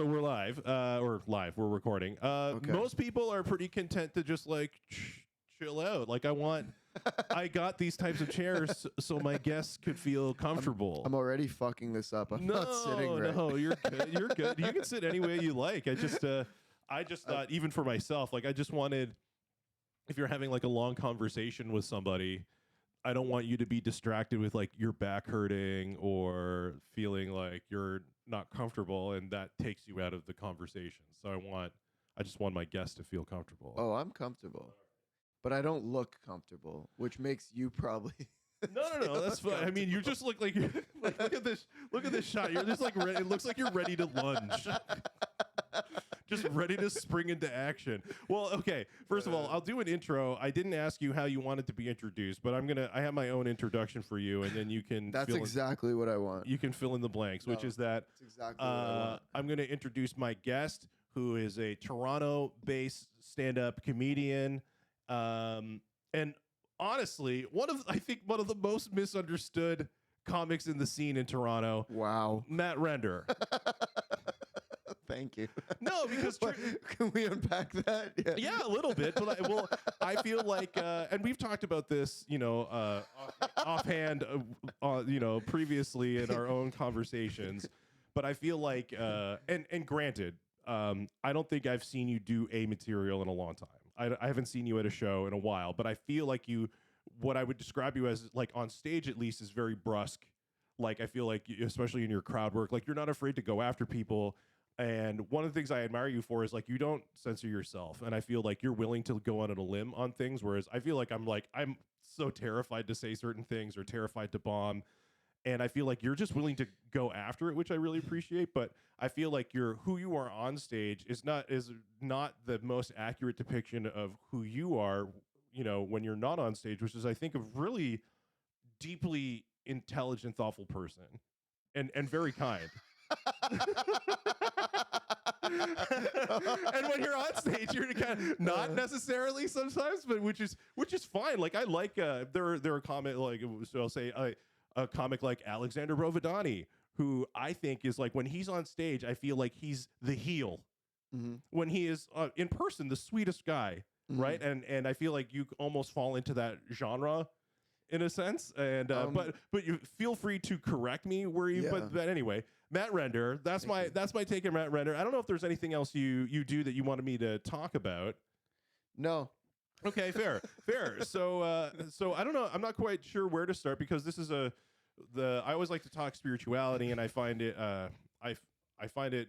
So we're live, we're recording. Okay. Most people are pretty content to just like chill out. Like I got these types of chairs so my guests could feel comfortable. I'm already fucking this up. I'm not sitting right. No, you're good. You're good. You can sit any way you like. I just thought, even for myself, like I just wanted, if you're having like a long conversation with somebody, I don't want you to be distracted with like your back hurting or feeling like you're not comfortable, and that takes you out of the conversation. So I just want my guests to feel comfortable. Oh, I'm comfortable, but I don't look comfortable, which makes you probably. No, that's fine. I mean, you just look like, look at this shot. You're just like it looks like you're ready to lunge. Just ready to spring into action. Well, okay. First of all, I'll do an intro. I didn't ask you how you wanted to be introduced, but I have my own introduction for you, and then you can. That's exactly what I want. You can fill in the blanks, which is that. That's exactly what I want. I'm going to introduce my guest, who is a Toronto-based stand-up comedian, and honestly, I think one of the most misunderstood comics in the scene in Toronto. Wow, Matt Render. Thank you. No, because can we unpack that? Yeah, a little bit. But I feel like, and we've talked about this, offhand, previously in our own conversations. But I feel like, and granted, I don't think I've seen you do a material in a long time. I haven't seen you at a show in a while, but I feel like what I would describe you as, like on stage at least, is very brusque. Like I feel like, especially in your crowd work, like you're not afraid to go after people. And one of the things I admire you for is like you don't censor yourself, and I feel like you're willing to go on a limb on things. Whereas I feel like I'm so terrified to say certain things or terrified to bomb, and I feel like you're just willing to go after it, which I really appreciate. But I feel like who you are on stage is not the most accurate depiction of who you are. When you're not on stage, which is I think a really deeply intelligent, thoughtful person, and very kind. And when you're on stage, you're kind of not necessarily sometimes, but which is fine. Like I like there are comic like, so I'll say a comic like Alexander Rovodani, who I think is like, when he's on stage, I feel like he's the heel. Mm-hmm. When he is in person, the sweetest guy, mm-hmm. right? And I feel like you almost fall into that genre in a sense, and but you feel free to correct me where you. Yeah. But anyway, Matt Render. That's my take on Matt Render. I don't know if there's anything else you do that you wanted me to talk about. No. Okay, fair. So I don't know. I'm not quite sure where to start, because this is I always like to talk spirituality, and I find it I find it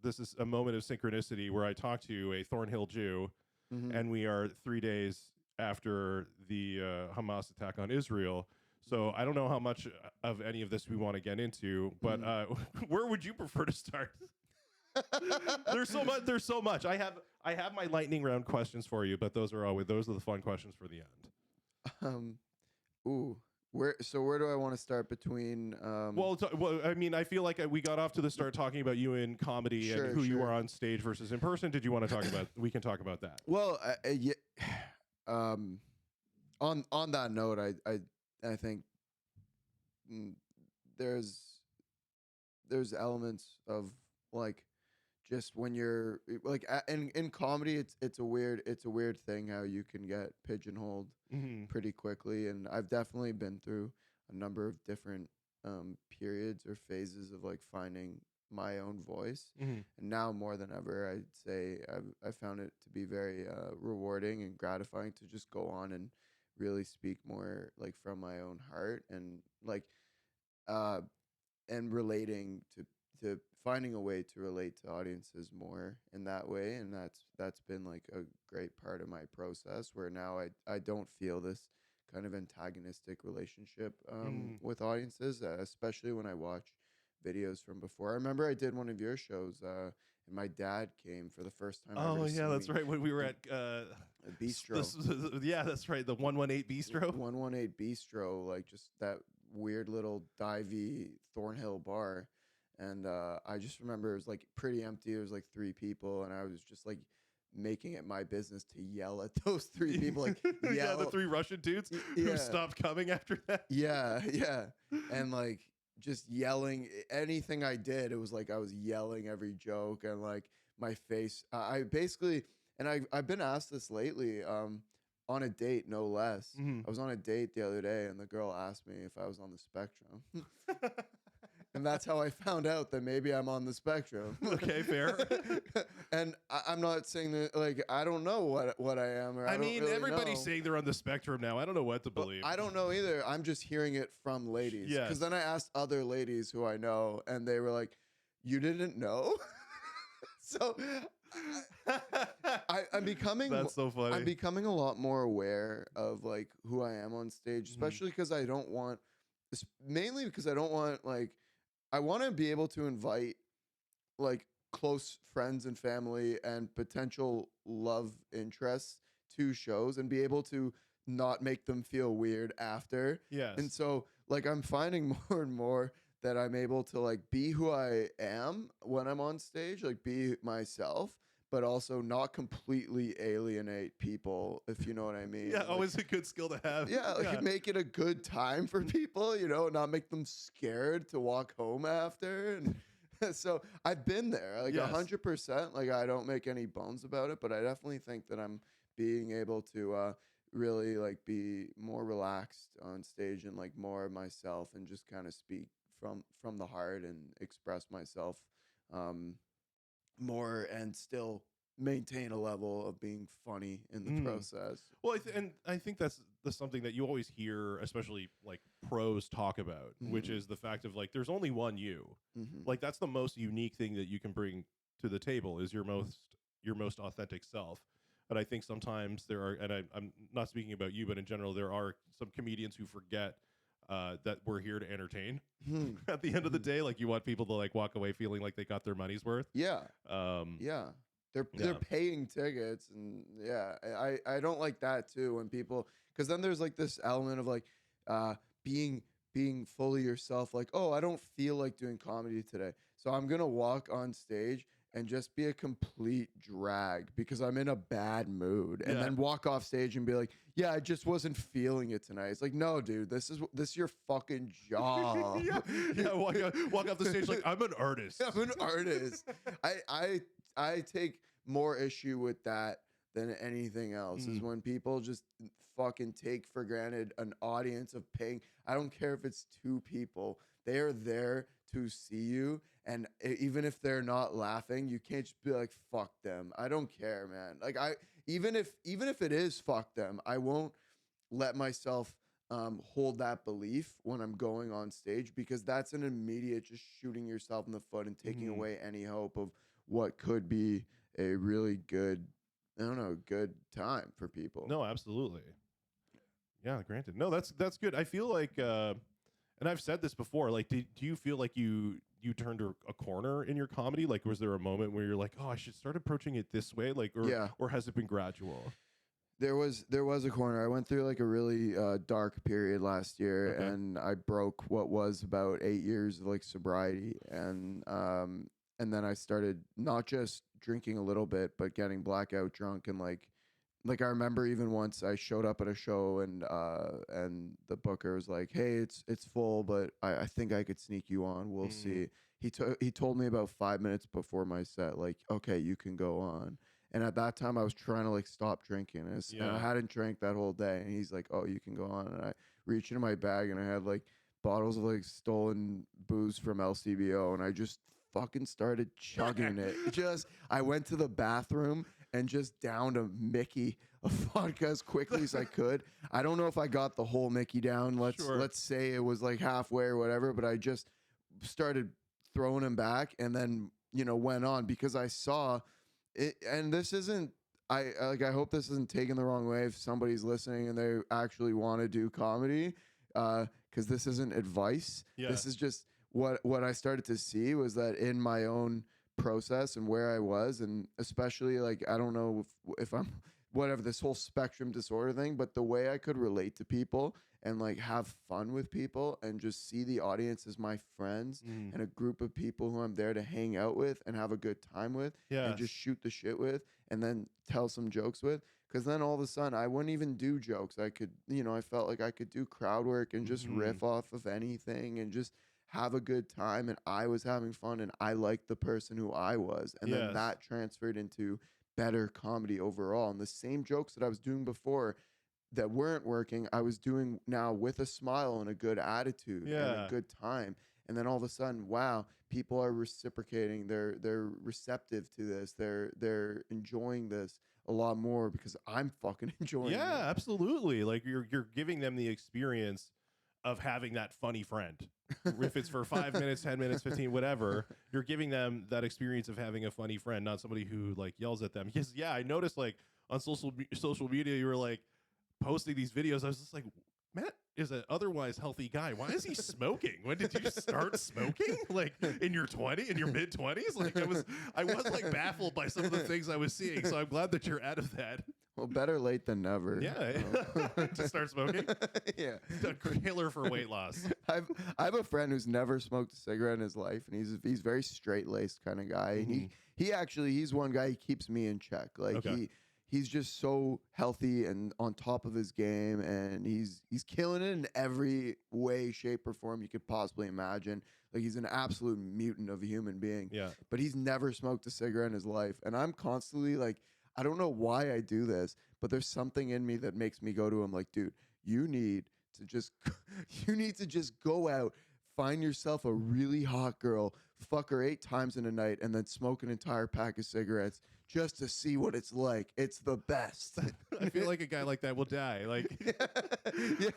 this is a moment of synchronicity where I talk to a Thornhill Jew, mm-hmm. and we are 3 days after the Hamas attack on Israel. So I don't know how much of any of this we want to get into, but where would you prefer to start? There's so much. I have my lightning round questions for you, but those are the fun questions for the end. Where do I want to start between? Well, I mean, I feel like we got off to the start talking about you in comedy and who you are on stage versus in person. Did you want to talk about? We can talk about that. Well, yeah. On that note, I think there's elements of like, just when you're like in comedy, it's a weird thing how you can get pigeonholed mm-hmm. pretty quickly, and I've definitely been through a number of different periods or phases of like finding my own voice, mm-hmm. and now more than ever, I'd say I found it to be very rewarding and gratifying to just go on and really speak more like from my own heart, and like and relating to finding a way to relate to audiences more in that way, and that's been like a great part of my process, where now I don't feel this kind of antagonistic relationship with audiences, especially when I watch videos from before. I remember I did one of your shows, and my dad came for the first time. Oh yeah, that's right. When we were at a bistro. Yeah, that's right. The 118 Bistro. 118 Bistro, like just that weird little divey Thornhill bar, and I just remember it was like pretty empty. There was like 3 people, and I was just like making it my business to yell at those 3 people, like yell. Yeah, the 3 Russian dudes who stopped coming after that. Yeah, and like. just yelling anything I did. It was like I was yelling every joke, and like my face. I basically, and I've been asked this lately, on a date, no less. I was on a date the other day, and the girl asked me if I was on the spectrum. And that's how I found out that maybe I'm on the spectrum. Okay, fair. And I'm not saying that, like, I don't know what I am, or I mean, don't really everybody's know. saying they're on the spectrum now. I don't know what to believe. I don't know either. I'm just hearing it from ladies. Yes. Because then I asked other ladies who I know, and they were like, "You didn't know?" So I'm becoming. That's so funny. I'm becoming a lot more aware of like who I am on stage, especially because I don't want. Mainly because I don't want like. I want to be able to invite like close friends and family and potential love interests to shows and be able to not make them feel weird after. Yes. And so like I'm finding more and more that I'm able to like be who I am when I'm on stage, like be myself, but also not completely alienate people, if you know what I mean. Yeah, Like, always a good skill to have. yeah, like make it a good time for people, not make them scared to walk home after. And so I've been there, like Yes. 100%. Like I don't make any bones about it, but I definitely think that I'm being able to really like be more relaxed on stage and like more of myself and just kind of speak from the heart and express myself um, more and still maintain a level of being funny in the process. Well, I think that's something that you always hear, especially like pros talk about, which is the fact of like there's only one you. Like that's the most unique thing that you can bring to the table is your most authentic self. And I think sometimes there are, and I'm not speaking about you, but in general, there are some comedians who forget that we're here to entertain. At the end of the day, like you want people to like walk away feeling like they got their money's worth. Yeah. Yeah. They're paying tickets, and yeah, I don't like that too when people, because then there's like this element of like being fully yourself, like, oh, I don't feel like doing comedy today, so I'm gonna walk on stage and just be a complete drag because I'm in a bad mood, and then walk off stage and be like, yeah, I just wasn't feeling it tonight. It's like, no, dude, this is your fucking job. Walk off the stage like I'm an artist. I'm an artist. I take more issue with that than anything else is when people just fucking take for granted an audience of paying. I don't care if it's 2 people. They are there to see you. And even if they're not laughing, you can't just be like, fuck them. I don't care, man. Like even if it is fuck them, I won't let myself hold that belief when I'm going on stage, because that's an immediate just shooting yourself in the foot and taking away any hope of what could be a really good, I don't know, good time for people. No, absolutely. Yeah, granted. No, that's good. I feel like, and I've said this before, like, do you feel like you turned a corner in your comedy? Like, was there a moment where you're like, oh, I should start approaching it this way? Like, or has it been gradual? There was a corner. I went through like a really dark period last year, and I broke what was about 8 years of like sobriety, and then I started not just drinking a little bit, but getting blackout drunk, and like I remember even once I showed up at a show, and the booker was like, "Hey, it's full, but I think I could sneak you on. We'll see." He told me about 5 minutes before my set, like, "Okay, you can go on." And at that time, I was trying to like stop drinking, and I hadn't drank that whole day. And he's like, "Oh, you can go on." And I reached into my bag, and I had like bottles of like stolen booze from LCBO, and I just fucking started chugging it. I went to the bathroom and just downed a Mickey of vodka as quickly as I could. I don't know if I got the whole Mickey down. Let's say it was like halfway or whatever, but I just started throwing him back, and then went on because I saw it. And this isn't, I hope this isn't taken the wrong way if somebody's listening and they actually want to do comedy, because this isn't advice. This is just what I started to see was that in my own process and where I was, and especially like, I don't know if I'm whatever, this whole spectrum disorder thing, but the way I could relate to people and like have fun with people and just see the audience as my friends and a group of people who I'm there to hang out with and have a good time with and just shoot the shit with and then tell some jokes with. Because then all of a sudden I wouldn't even do jokes. I could, I felt like I could do crowd work and just riff off of anything and just have a good time and I was having fun and I liked the person who I was. And then Yes. that transferred into better comedy overall. And the same jokes that I was doing before that weren't working, I was doing now with a smile and a good attitude and a Yeah. good time. And then all of a sudden, wow, people are reciprocating. They're receptive to this. They're enjoying this a lot more because I'm fucking enjoying Yeah, it. absolutely. Like you're giving them the experience of having that funny friend. If it's for 5 minutes, 10 minutes, 15, whatever, you're giving them that experience of having a funny friend, not somebody who like yells at them. Because yeah, I noticed like on social media, you were like posting these videos. I was just like, Matt is an otherwise healthy guy. Why is he smoking? When did you start smoking? Like in your mid 20s? Like I was like baffled by some of the things I was seeing. So I'm glad that you're out of that. Well, better late than never. Yeah. To start smoking. Yeah. A killer for weight loss. I have a friend who's never smoked a cigarette in his life, and he's very straight laced kind of guy. And he's one guy, he keeps me in check. Like Okay. he's just so healthy and on top of his game, and he's killing it in every way, shape, or form you could possibly imagine. Like he's an absolute mutant of a human being. Yeah. But he's never smoked a cigarette in his life. And I'm constantly like, I don't know why I do this, but there's something in me that makes me go to him like, dude, you need to just go out, find yourself a really hot girl, fuck her 8 times in a night, and then smoke an entire pack of cigarettes just to see what it's like. It's the best. I feel like a guy like that will die. Like Yeah.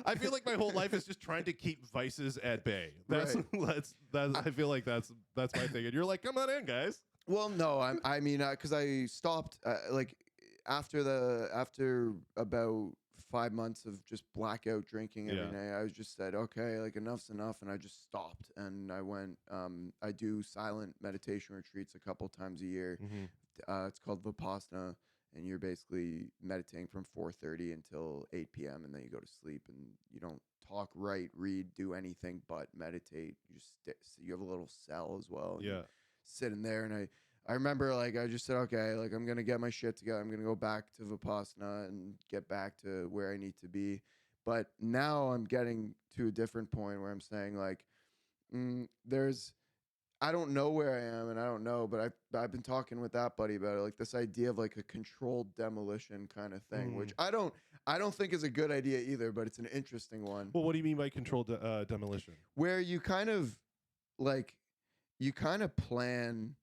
I feel like my whole life is just trying to keep vices at bay. That's I feel like that's my thing. And you're like, come on in, guys. Well, no, I mean, because I stopped like after about 5 months of just blackout drinking every night. I was just said, okay, like enough's enough, and I just stopped. And I went. I do silent meditation retreats a couple times a year. It's called Vipassana, and you're basically meditating from 4:30 until 8 p.m. and then you go to sleep, and you don't talk, write, read, do anything but meditate. You just you have a little cell as well. Yeah. Sitting there, and I remember like I just said, okay, like I'm gonna get my shit together. I'm gonna go back to Vipassana and get back to where I need to be. But now I'm getting to a different point where I'm saying like, I don't know where I am, and I don't know, but I've been talking with that buddy about it, like this idea of like a controlled demolition kind of thing, which I don't think is a good idea either, but it's an interesting one. Well, what do you mean by controlled demolition? Where you kind of plan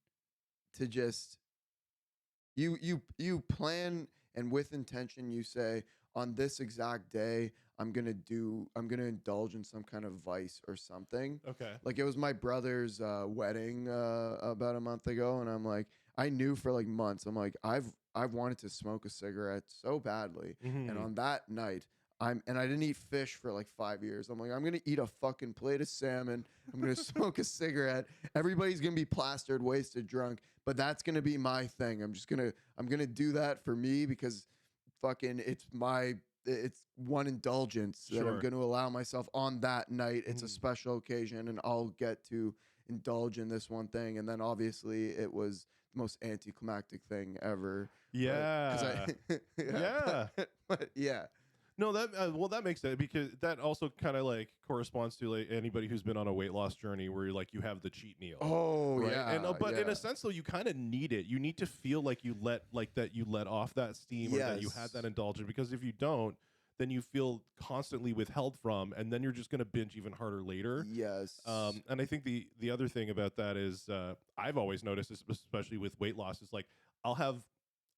to just you plan, and with intention you say, on this exact day I'm gonna indulge in some kind of vice or something. Okay. Like it was my brother's wedding about a month ago, and I'm like, I knew for like months, I'm like, I've wanted to smoke a cigarette so badly. And on that night, I didn't eat fish for like 5 years. I'm like, I'm gonna eat a fucking plate of salmon. I'm gonna smoke a cigarette. Everybody's gonna be plastered, wasted, drunk, but that's gonna be my thing. I'm gonna do that for me because fucking it's one indulgence that I'm going to allow myself on that night. It's a special occasion, and I'll get to indulge in this one thing. And then obviously it was the most anticlimactic thing ever. Yeah. Yeah. But yeah. No, that makes sense, because that also kind of like corresponds to like anybody who's been on a weight loss journey where you're like you have the cheat meal. Oh, right? yeah. And but in a sense though, you kind of need it. You need to feel like you let off that steam, or that you had that indulgence, because if you don't, then you feel constantly withheld from, and then you're just going to binge even harder later. Yes. And I think the other thing about that is I've always noticed, especially with weight loss, is like I'll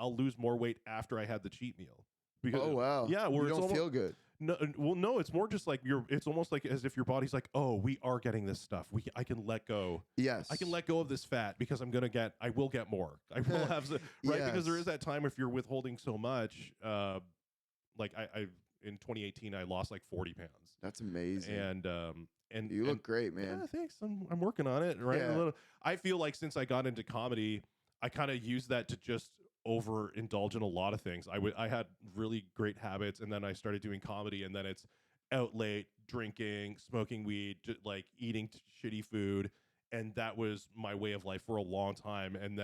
lose more weight after I had the cheat meal. Because, oh wow. Yeah, where you don't feel good. No, well, no, it's more just like it's almost like as if your body's like, oh, we are getting this stuff. I can let go. Yes. I can let go of this fat because I will get more. I will have, right? Yes. Because there is that time if you're withholding so much, like I in 2018, I lost like 40 pounds. That's amazing. And you look great, man. Yeah, thanks. I'm working on it, right? Yeah. I feel like since I got into comedy, I kind of used that to just overindulge in a lot of things. I had really great habits, and then I started doing comedy, and then it's out late, drinking, smoking weed, like eating shitty food, and that was my way of life for a long time. And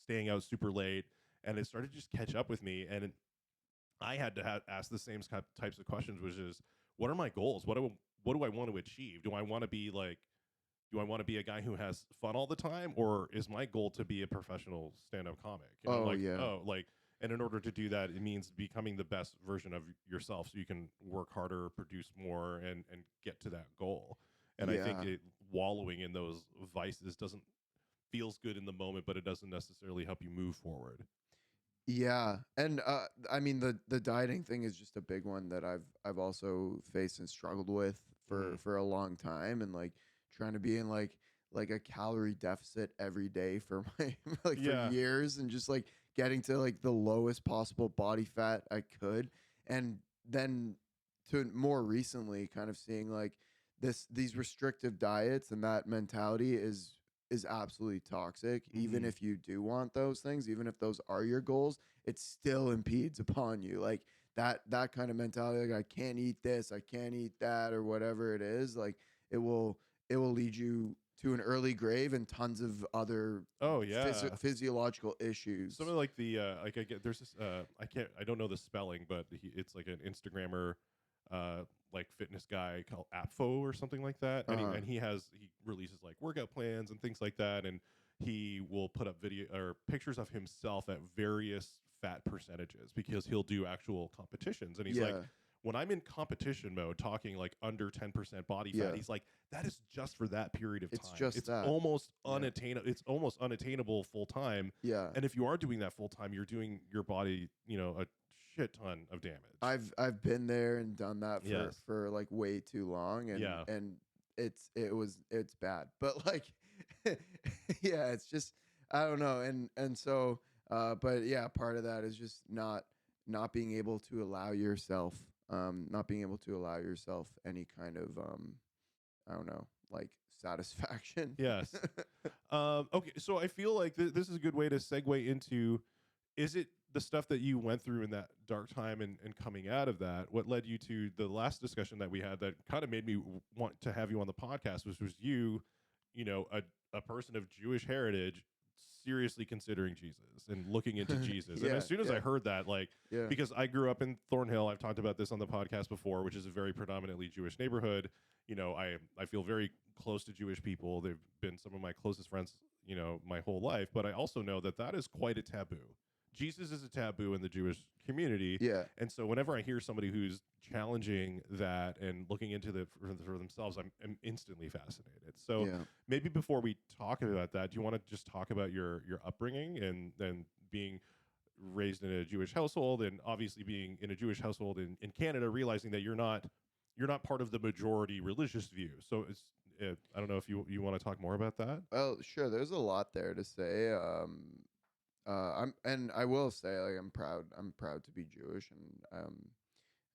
staying out super late, and it started to just catch up with me, and I had to ask the same types of questions, which is, what are my goals? what do I want to achieve? Do I want to be like, do I want to be a guy who has fun all the time, or is my goal to be a professional stand-up comic? And I'm Oh like, yeah. oh, like, and in order to do that, it means becoming the best version of yourself, so you can work harder, produce more, and get to that goal. And I think Yeah. wallowing in those vices doesn't feels good in the moment, but it doesn't necessarily help you move forward. Yeah, and I mean the dieting thing is just a big one that I've also faced and struggled with for a long time, and like trying to be in like a calorie deficit every day for my like for Yeah. years, and just like getting to like the lowest possible body fat I could, and then to more recently kind of seeing like these restrictive diets and that mentality is absolutely toxic. Even if you do want those things, even if those are your goals, it still impedes upon you. Like that kind of mentality, like I can't eat this, I can't eat that, or whatever it is, like it will it will lead you to an early grave and tons of other Oh yeah. physiological issues. Some of like the like I get there's this I don't know the spelling, but it's like an Instagrammer like fitness guy called Apfo or something like that, and Uh-huh. he releases like workout plans and things like that, and he will put up video or pictures of himself at various fat percentages because he'll do actual competitions, and he's like, Yeah. when I'm in competition mode, talking like under 10% body fat, Yeah. he's like, that is just for that period of It's time. just It's that. almost Yeah. unattainable. It's almost unattainable full time. Yeah. And if you are doing that full time, you're doing your body, a shit ton of damage. I've been there and done that Yes. for like way too long, Yeah. and it's bad. But like yeah, it's just I don't know, and so but yeah, part of that is just not being able to allow yourself not being able to allow yourself any kind of I don't know, like satisfaction. Yes. Okay. So I feel like this is a good way to segue into, is it the stuff that you went through in that dark time and coming out of that, what led you to the last discussion that we had that kind of made me want to have you on the podcast, which was a person of Jewish heritage seriously considering Jesus and looking into Jesus. And Yeah, as soon as I yeah, heard that, like, yeah. because I grew up in Thornhill, I've talked about this on the podcast before, which is a very predominantly Jewish neighborhood. I feel very close to Jewish people. They've been some of my closest friends, my whole life. But I also know that that is quite a taboo. Jesus is a taboo in the Jewish community. Yeah. And so whenever I hear somebody who's challenging that and looking into for themselves, I'm instantly fascinated. So Yeah. maybe before we talk about that, do you want to just talk about your upbringing and then being raised in a Jewish household, and obviously being in a Jewish household in Canada, realizing that you're not part of the majority religious view. So it's I don't know if you want to talk more about that. Well, sure. There's a lot there to say. I'm and I will say, like, I'm proud. I'm proud to be Jewish, and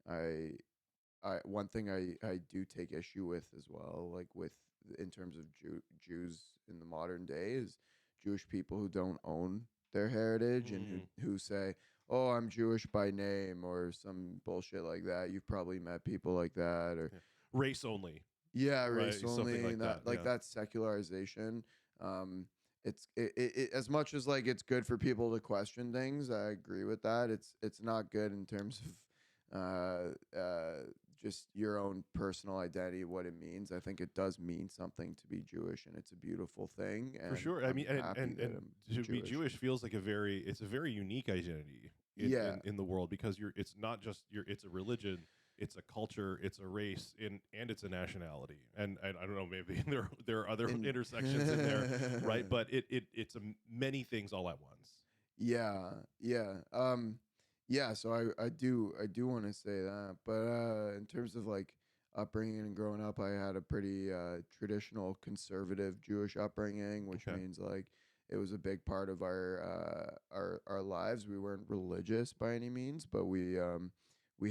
I one thing I do take issue with as well, like with in terms of Jews in the modern day, is Jewish people who don't own their heritage and Mm. who say, "Oh, I'm Jewish by name," or some bullshit like that. You've probably met people like that, or Yeah. Race only, yeah, right? race Something only, like and that. that like Yeah. that secularization. Um, it as much as like it's good for people to question things. I agree with that. It's not good in terms of just your own personal identity, what it means. I think it does mean something to be Jewish, and it's a beautiful thing. For And sure. I I'm mean, and happy and, that and I'm to be Jewish. Jewish feels like it's a very unique identity Yeah, in the world, because it's not just it's a religion, it's a culture, it's a race, and it's a nationality. And I don't know, maybe there are other and intersections in there, right? But it's many things all at once. yeah, yeah. Yeah, so I do want to say that. But in terms of like upbringing and growing up, I had a pretty traditional conservative Jewish upbringing, which Okay. means like it was a big part of our lives. We weren't religious by any means, but we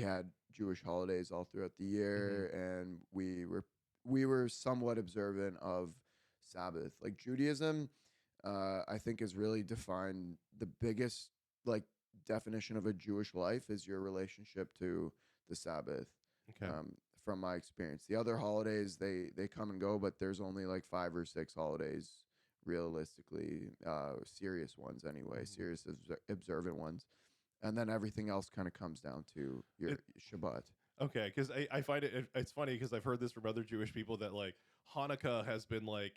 had Jewish holidays all throughout the Hmm. year, and we were somewhat observant of Sabbath. Like Judaism, I think has really defined the biggest like definition of a Jewish life is your relationship to the Sabbath. Okay. Um, from my experience, the other holidays they come and go, but there's only like 5 or 6 holidays realistically, serious ones anyway, Mhm. serious observant ones, and then everything else kind of comes down to your It, Shabbat. Okay, because I find it's funny because I've heard this from other Jewish people that like Hanukkah has been like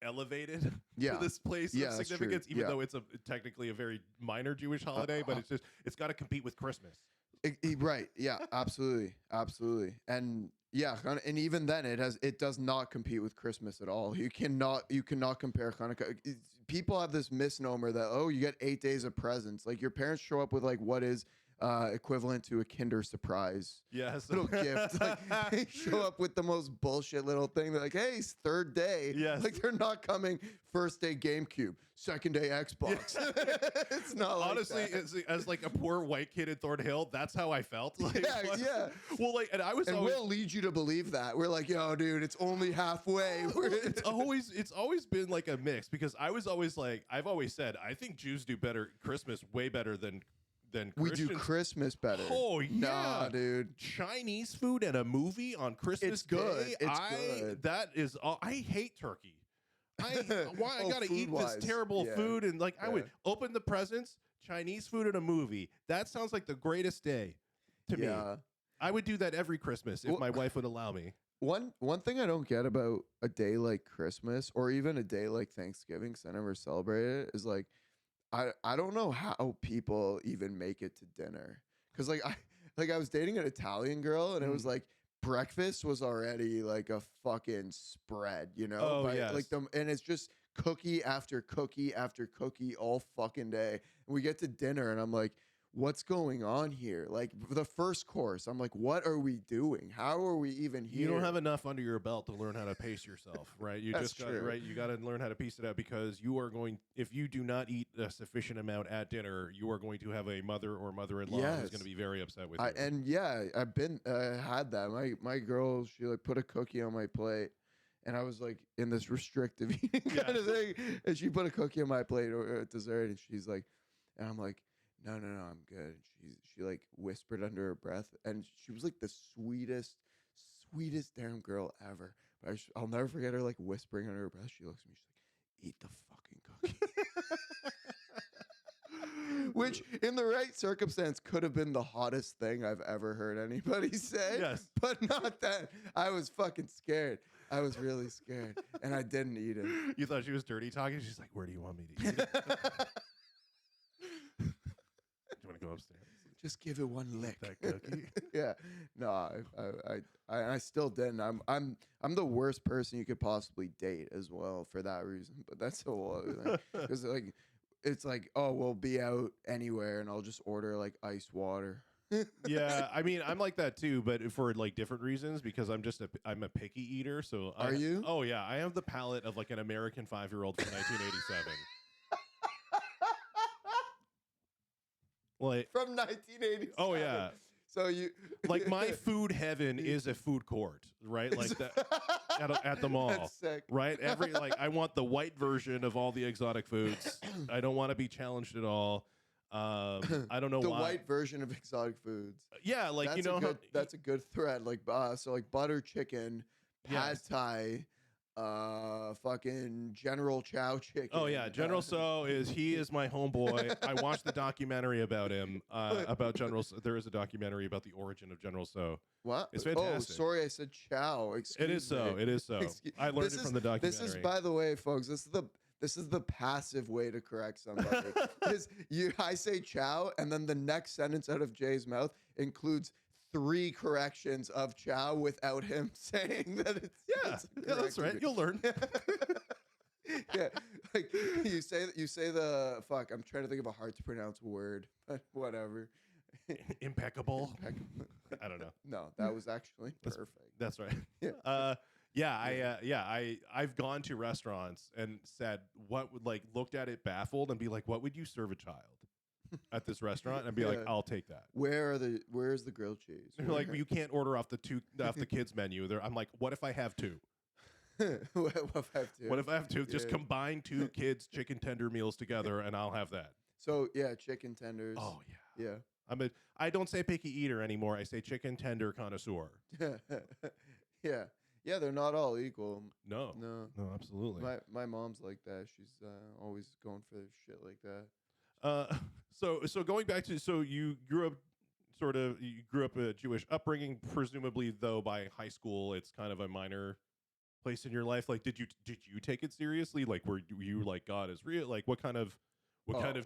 elevated to Yeah. this place Yeah, of that's true. significance, even Yeah. though it's technically a very minor Jewish holiday, but it's got to compete with Christmas. Right. Yeah, absolutely. Absolutely. And yeah, and even then it does not compete with Christmas at all. You cannot compare Hanukkah. People have this misnomer that, oh, you get 8 days of presents. Like your parents show up with like what is equivalent to a Kinder Surprise Yes. little gift. Like they show up with the most bullshit little thing. They're like, hey, it's third day. Yes. Like they're not coming first day GameCube, second day Xbox. It's not honestly like that. as like a poor white kid in Thornhill, that's how I felt. Like, Yeah. Well, like, and I was And always, we'll lead you to believe that. We're like, yo, dude, it's only halfway. it's always been like a mix because I was always like, I've always said I think Jews do better Christmas way better than We Christians. do Christmas better. Oh yeah, Nah, dude. Chinese food and a movie on Christmas It's good. Day. It's good. That is all. I hate turkey. I gotta eat this food-wise. terrible Yeah. food and like I would Yeah. open the presents, Chinese food and a movie. That sounds like the greatest day to me. Yeah. I would do that every Christmas if Well- my wife would allow me. One thing I don't get about a day like Christmas or even a day like Thanksgiving, because I never celebrate it, is like I don't know how people even make it to dinner. Cause like I was dating an Italian girl and it was like breakfast was already like a fucking spread, you know? Oh, yes. Like and it's just cookie after cookie after cookie all fucking day. And we get to dinner and I'm like, what's going on here? Like the first course, I'm like, what are we doing? How are we even here? You don't have enough under your belt to learn how to pace yourself, right? You That's just got true. right. You got to learn how to piece it out because you are going. If you do not eat a sufficient amount at dinner, you are going to have a mother or mother-in-law who's Yes. going to be very upset with you. And yeah, I've been had that. My girl, she like put a cookie on my plate, and I was like in this restrictive eating kind of thing, and she put a cookie on my plate or dessert, and she's like, and I'm like, no, I'm good. She like whispered under her breath, and she was like the sweetest damn girl ever. But I'll never forget her like whispering under her breath. She looks at me, she's like, eat the fucking cookie. Which, in the right circumstance, could have been the hottest thing I've ever heard anybody say. Yes. But not that. I was fucking scared. I was really scared. And I didn't eat it. You thought she was dirty talking? She's like, where do you want me to eat it? Do you want to go upstairs? Just give it one lick. That cookie. Yeah. No, I still didn't. I'm the worst person you could possibly date as well for that reason. But that's a whole other thing. Because like it's like, oh, we'll be out anywhere and I'll just order like ice water. Yeah, I mean, I'm like that too, but for like different reasons because I'm a picky eater. So Are you? Oh yeah, I have the palate of like an American 5-year-old from 1987. Like From 1987. Oh yeah. So you Like my food heaven is a food court, right? Like that at the mall. That's sick. Right? I want the white version of all the exotic foods. I don't want to be challenged at all. I don't know The why. white version of exotic foods. Yeah, like That's you know that's a good thread. Like so like butter chicken, pad Yes. thai, fucking General Chow chicken. Oh yeah, General So he is my homeboy. I watched the documentary about him. About General. There is a documentary about the origin of General So. What? It's fantastic. Oh, sorry, I said chow. Excuse It is so. me. It is so. I learned it from the documentary. This is, by the way, folks. This is the passive way to correct somebody. I say chow, and then the next sentence out of Jay's mouth includes 3 corrections of chow without him saying that it's yeah, that's right. You'll learn. Yeah, like you say the fuck. I'm trying to think of a hard to pronounce word, but whatever. Impeccable. I don't know. No, that was actually perfect. That's right. Yeah. I've gone to restaurants and said what would like looked at it baffled and be like, what would you serve a child at this restaurant? And be like, I'll take that. Where's the grilled cheese? They're like, you can't order off the kids menu. I'm like, what if I have 2? What if I have to? What if I have 2? Just Yeah. combine 2 kids chicken tender meals together and I'll have that. So yeah, chicken tenders. Oh yeah. Yeah. I don't say picky eater anymore. I say chicken tender connoisseur. Yeah. Yeah, they're not all equal. No, absolutely. My mom's like that. She's always going for shit like that. So going back to you grew up sort of you grew up a Jewish upbringing, presumably though by high school it's kind of a minor place in your life. Like, did you take it seriously? Like, were you like God is real? Like, what kind of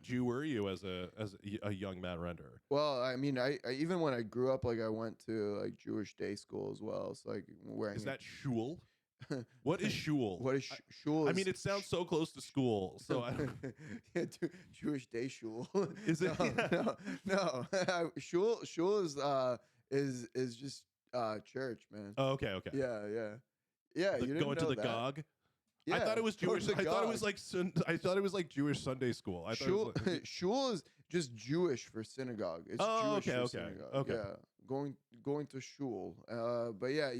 Jew were you as a young Matt Render? Well, I mean, I even when I grew up, like I went to like Jewish day school as well. So like wearing Is that shul? What is shul? What is shul? I mean, it sounds so close to school. So I don't, yeah, Jewish day shul. is it? No. Shul is just church, man. Oh, okay. Yeah. You didn't going to know the that. Gog. Yeah, I thought it was go to Jewish. the I thought it was Gog. like I thought it was like Jewish Sunday school. I thought Shul, it was like, shul is just Jewish for synagogue. It's oh, Jewish for okay. synagogue. Yeah, going to shul. But yeah,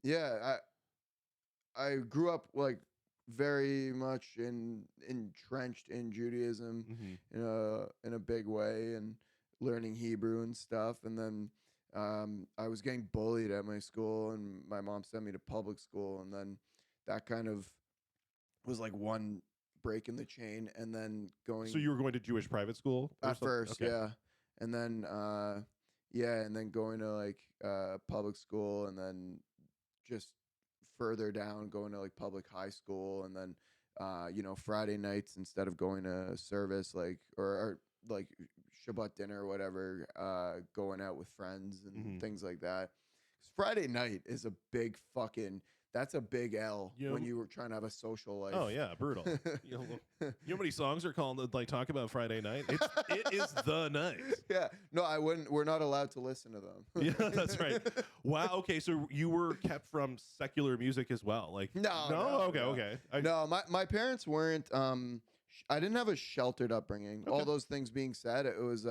yeah, I grew up like very much entrenched in Judaism in a big way and learning Hebrew and stuff. And then I was getting bullied at my school, and my mom sent me to public school, and then that kind of was like one break in the chain. And then going so you were going to Jewish private school or at something? first, Okay. yeah, and then and then going to like public school, and then just further down going to like public high school, and then Friday nights, instead of going to service or like Shabbat dinner or whatever, going out with friends and things like that. 'Cause Friday night is a big that's a big L when you were trying to have a social life. Oh yeah, brutal. You know how many songs are called like talk about Friday night? It is the night. Yeah, no, I wouldn't. We're not allowed to listen to them. Yeah, that's right. Wow. Okay, so you were kept from secular music as well. Like No. Okay. No, my parents weren't. I didn't have a sheltered upbringing. Okay. All those things being said, it was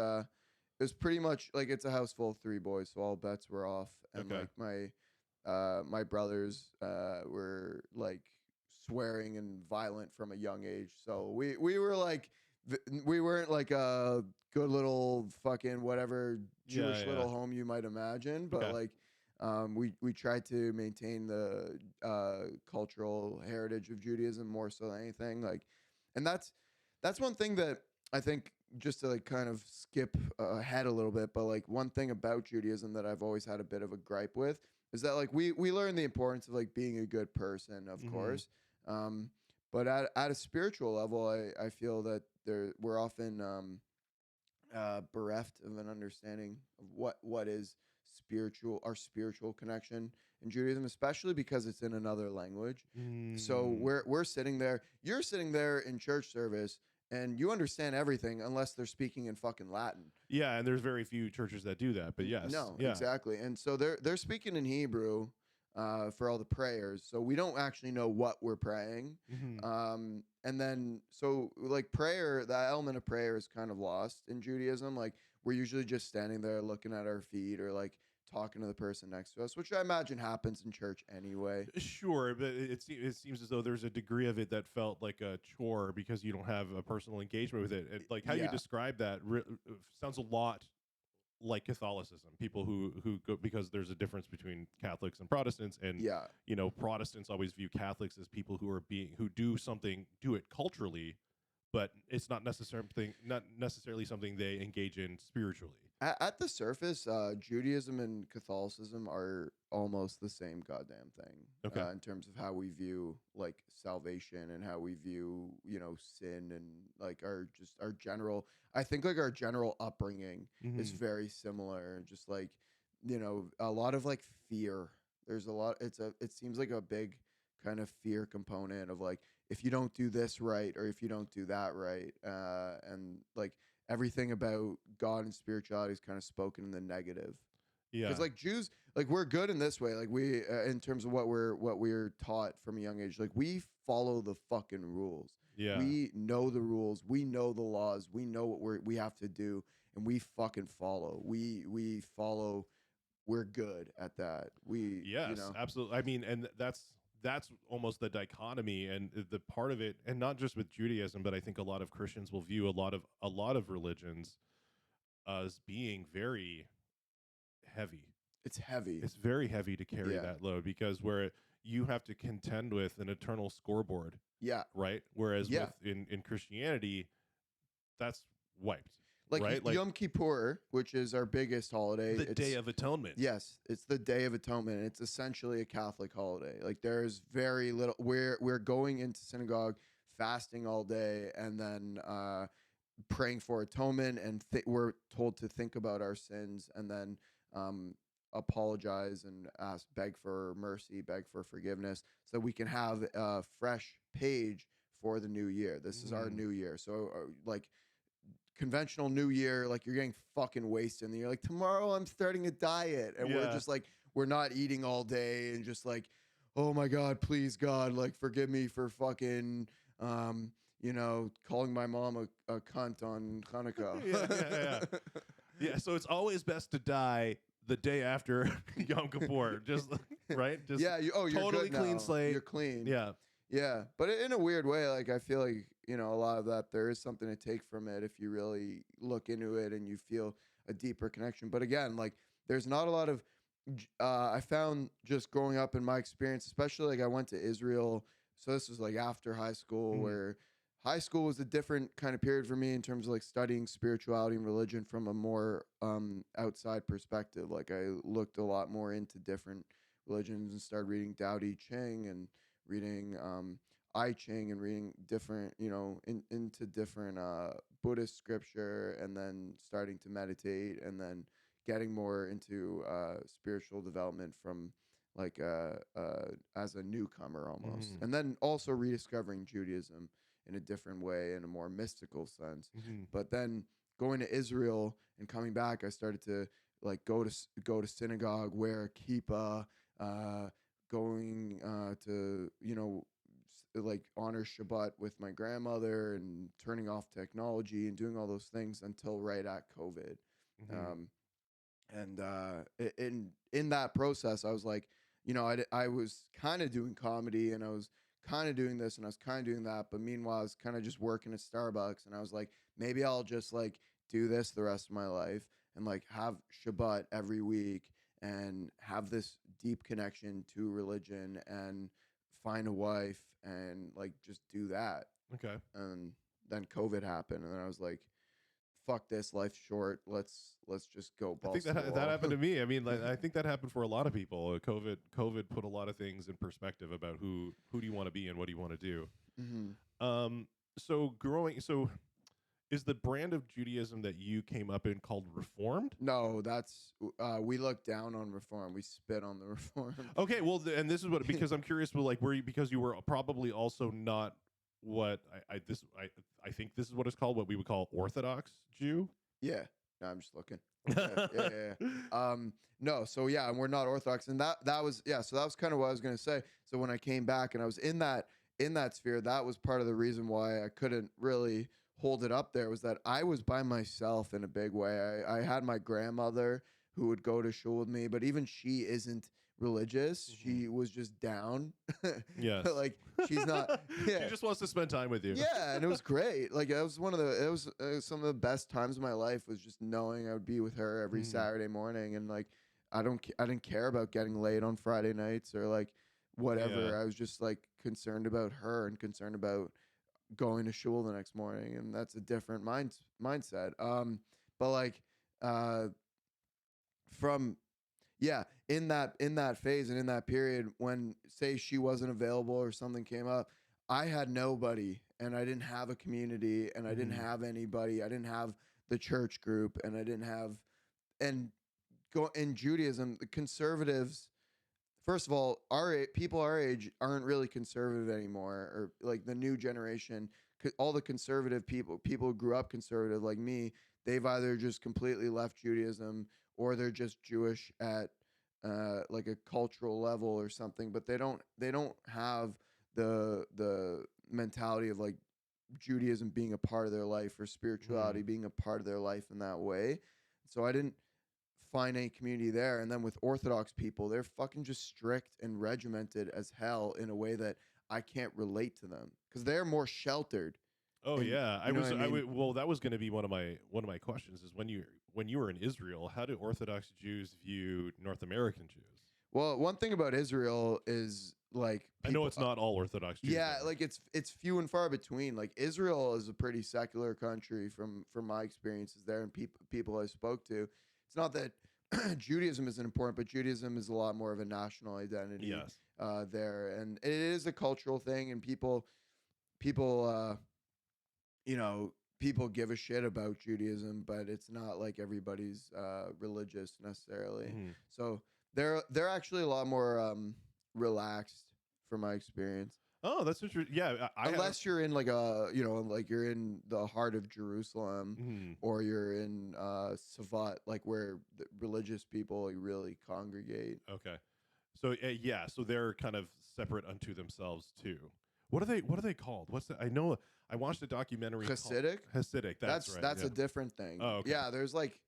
pretty much like it's a house full of three boys, so all bets were off. And Okay. like my brothers were like swearing and violent from a young age. So we were like we weren't like a good little fucking whatever Jewish little home you might imagine, but like we tried to maintain the cultural heritage of Judaism more so than anything. Like, and that's one thing that I think, just to like kind of skip ahead a little bit, but like one thing about Judaism that I've always had a bit of a gripe with is that like we learn the importance of like being a good person, of course. But at a spiritual level, I feel that we're often bereft of an understanding of what is our spiritual connection in Judaism, especially because it's in another language. So we're sitting there, you're sitting there in church service, and you understand everything unless they're speaking in fucking Latin. Yeah, and there's very few churches that do that, but yes. No, exactly. And so they're speaking in Hebrew for all the prayers. So we don't actually know what we're praying. And then, so like prayer, that element of prayer is kind of lost in Judaism. Like we're usually just standing there looking at our feet or like talking to the person next to us, which I imagine happens in church anyway. Sure, but it seems as though there's a degree of it that felt like a chore because you don't have a personal engagement with it. Like how you describe that sounds a lot like Catholicism. People who go, because there's a difference between Catholics and Protestants, and Protestants always view Catholics as people who do it culturally, but it's not necessarily something they engage in spiritually. At the surface, Judaism and Catholicism are almost the same goddamn thing. Okay. In terms of how we view like salvation and how we view sin and like our general. I think like our general upbringing is very similar. Just like a lot of like fear. There's a lot. It seems like a big kind of fear component of like if you don't do this right or if you don't do that right, and like. Everything about God and spirituality is kind of spoken in the negative. Yeah, because like Jews, like we're good in this way. Like we, in terms of what we're taught from a young age, like we follow the fucking rules. Yeah, we know the rules. We know the laws. We know what we have to do, and we fucking follow. We follow. We're good at that. Absolutely. I mean, and that's almost the dichotomy and the part of it, and not just with Judaism, but I think a lot of Christians will view a lot of religions as being very heavy. It's heavy. It's very heavy to carry that load because where you have to contend with an eternal scoreboard. Yeah. Right. Whereas in Christianity, that's wiped. Like right? Like Yom Kippur, which is our biggest holiday. the Day of Atonement. Yes, it's the Day of Atonement. It's essentially a Catholic holiday. Like there's very little. We're going into synagogue, fasting all day, and then praying for atonement, and we're told to think about our sins, and then apologize and beg for mercy, beg for forgiveness, so that we can have a fresh page for the new year. This is our new year. So like conventional new year, like you're getting fucking wasted and you're like, tomorrow I'm starting a diet, and we're just like, we're not eating all day and just like, oh my God, please God, like forgive me for fucking calling my mom a cunt on Hanukkah. Yeah, so it's always best to die the day after Yom Kippur, just right? Just you're totally good clean now. slate. You're clean. Yeah. But in a weird way, like I feel like a lot of that there is something to take from it if you really look into it and you feel a deeper connection. But again, like there's not a lot of I found just growing up in my experience, especially like I went to Israel, so this was like after high school, where high school was a different kind of period for me in terms of like studying spirituality and religion from a more outside perspective. Like I looked a lot more into different religions and started reading Tao Te Ching and reading I Ching and reading different, into different Buddhist scripture, and then starting to meditate, and then getting more into spiritual development from like as a newcomer almost, and then also rediscovering Judaism in a different way, in a more mystical sense. But then going to Israel and coming back, I started to like go to synagogue, wear a kippah, going to like honor Shabbat with my grandmother, and turning off technology and doing all those things until right at COVID. In that process, I was like, I was kind of doing comedy, and I was kind of doing this, and I was kind of doing that, but meanwhile I was kind of just working at Starbucks, and I was like, maybe I'll just like do this the rest of my life and like have Shabbat every week and have this deep connection to religion and find a wife and like just do that. Okay. And then COVID happened, and then I was like, fuck this, life's short. Let's just go balls. I think that happened to me. I mean, like, I think that happened for a lot of people. COVID put a lot of things in perspective about who do you want to be and what do you want to do. So is the brand of Judaism that you came up in called Reformed? No, that's we look down on Reform. We spit on the Reform. Okay, well, and this is what, because I'm curious, but like, because you were probably also not what I think this is what it's called, what we would call Orthodox Jew. Yeah, no, I'm just looking. Yeah. No, so yeah, and we're not Orthodox, and that was so that was kind of what I was gonna say. So when I came back and I was in that sphere, that was part of the reason why I couldn't really hold it up there, was that I was by myself in a big way. I had my grandmother who would go to shul with me, but even she isn't religious. She was just down. Yes. Like she's not. Yeah. She just wants to spend time with you. Yeah, and it was great. Like it was some of the best times of my life, was just knowing I would be with her every Saturday morning, and like I didn't care about getting late on Friday nights or like whatever. Yeah. I was just like concerned about her and concerned about going to shul the next morning, and that's a different mindset. But like from in that phase and in that period, when say she wasn't available or something came up, I had nobody, and I didn't have a community, and I didn't have anybody. I didn't have the church group, and I didn't have, and go in Judaism, the conservatives, first of all, people our age aren't really conservative anymore, or like the new generation. All the conservative people who grew up conservative like me, they've either just completely left Judaism, or they're just Jewish at like a cultural level or something. But they don't have the mentality of like Judaism being a part of their life, or spirituality being a part of their life in that way. So I didn't find any community there. And then with Orthodox people, they're fucking just strict and regimented as hell in a way that I can't relate to them, because they're more sheltered. Oh, And, yeah. well, that was going to be one of my questions, is when you were in Israel, how do Orthodox Jews view North American Jews? Well, one thing about Israel is like I know it's not all Orthodox Jews. yeah, there. like it's few and far between. Like Israel is a pretty secular country from my experiences there and people I spoke to. It's not that Judaism isn't important, but Judaism is a lot more of a national identity Yes. there, and it is a cultural thing, and people people give a shit about Judaism, but it's not like everybody's religious necessarily. Mhm. So they're actually a lot more relaxed from my experience. Oh, that's interesting. Yeah, Unless you're in like like you're in the heart of Jerusalem, Mhm. or you're in Savat, like where the religious people really congregate. Okay. So yeah, so they're kind of separate unto themselves too. What are they called? What's the, I know I watched a documentary Hasidic? called Hasidic. That's right. That's yeah. a different thing. Oh, okay. Yeah, there's like,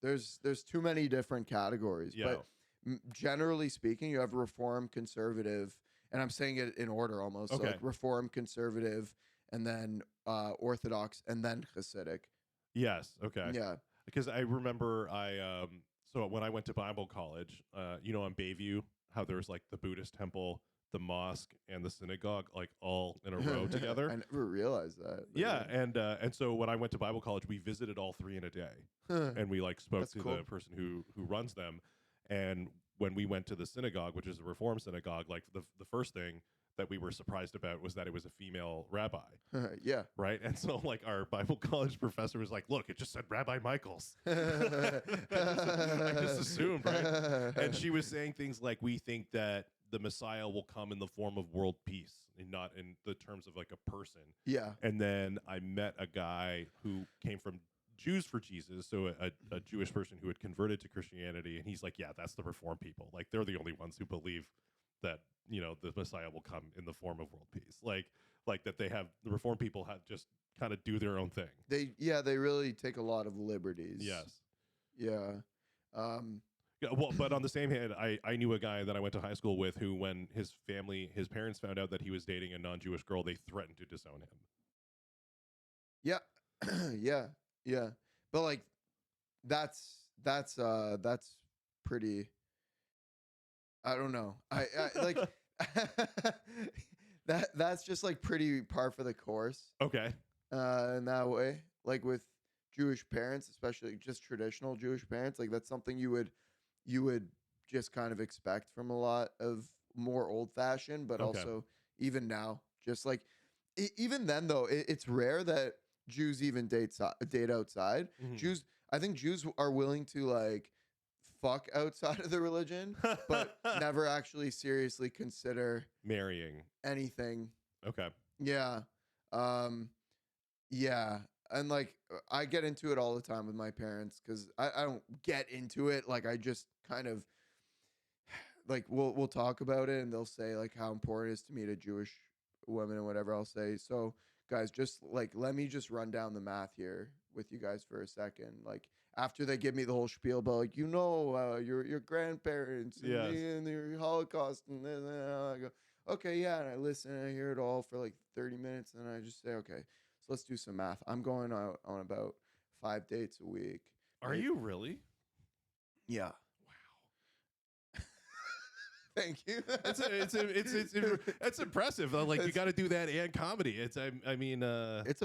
there's too many different categories. Yeah. But generally speaking, you have Reform, Conservative, and I'm saying it in order almost. So Okay. like Reform, Conservative, and then Orthodox, and then Hasidic. Yes. Okay. Yeah. Because I remember so when I went to Bible college, on Bayview, how there's like the Buddhist temple, the mosque, and the synagogue, like all in a row together. I never realized that. Yeah, and so when I went to Bible college, we visited all three in a day, and we like spoke That's to cool. the person who runs them. And when we went to the synagogue, which is a Reform synagogue, like the first thing that we were surprised about was that it was a female rabbi. Yeah. Right. And so like our Bible college professor was like, look, it just said Rabbi Michaels. I just assumed, right? And she was saying things like, we think that the Messiah will come in the form of world peace and not in the terms of like a person. Yeah. And then I met a guy who came from Jews for Jesus, so a Jewish person who had converted to Christianity, and he's like, yeah, that's the Reform people. Like they're the only ones who believe that the Messiah will come in the form of world peace. Like that the Reform people have just kind of do their own thing. They really take a lot of liberties. Yes. Yeah. Yeah, well, but on the same hand, I knew a guy that I went to high school with who, when his parents found out that he was dating a non-Jewish girl, they threatened to disown him. Yeah. Yeah. But like that's pretty, I don't know. I like that's just like pretty par for the course. Okay. In that way, like with Jewish parents, especially just traditional Jewish parents, like that's something you would just kind of expect from a lot of more old fashioned, but Okay. also even now, just like even then though, it's rare that Jews even date outside. Mhm. I think Jews are willing to like fuck outside of the religion, but never actually seriously consider marrying anything. Okay. Yeah. Yeah. And like I get into it all the time with my parents because I don't get into it. Like I just kind of like we'll talk about it and they'll say like how important it is to meet a Jewish woman and whatever. I'll say, so guys, just like let me just run down the math here with you guys for a second. Like after they give me the whole spiel about like your grandparents and, Yes. and your Holocaust and then I go, okay, yeah, and I listen and I hear it all for like 30 minutes and I just say, okay, so let's do some math. I'm going out on about 5 dates a week. Are you really? Yeah. Wow. Thank you. It's impressive though. Like you got to do that and comedy. It's a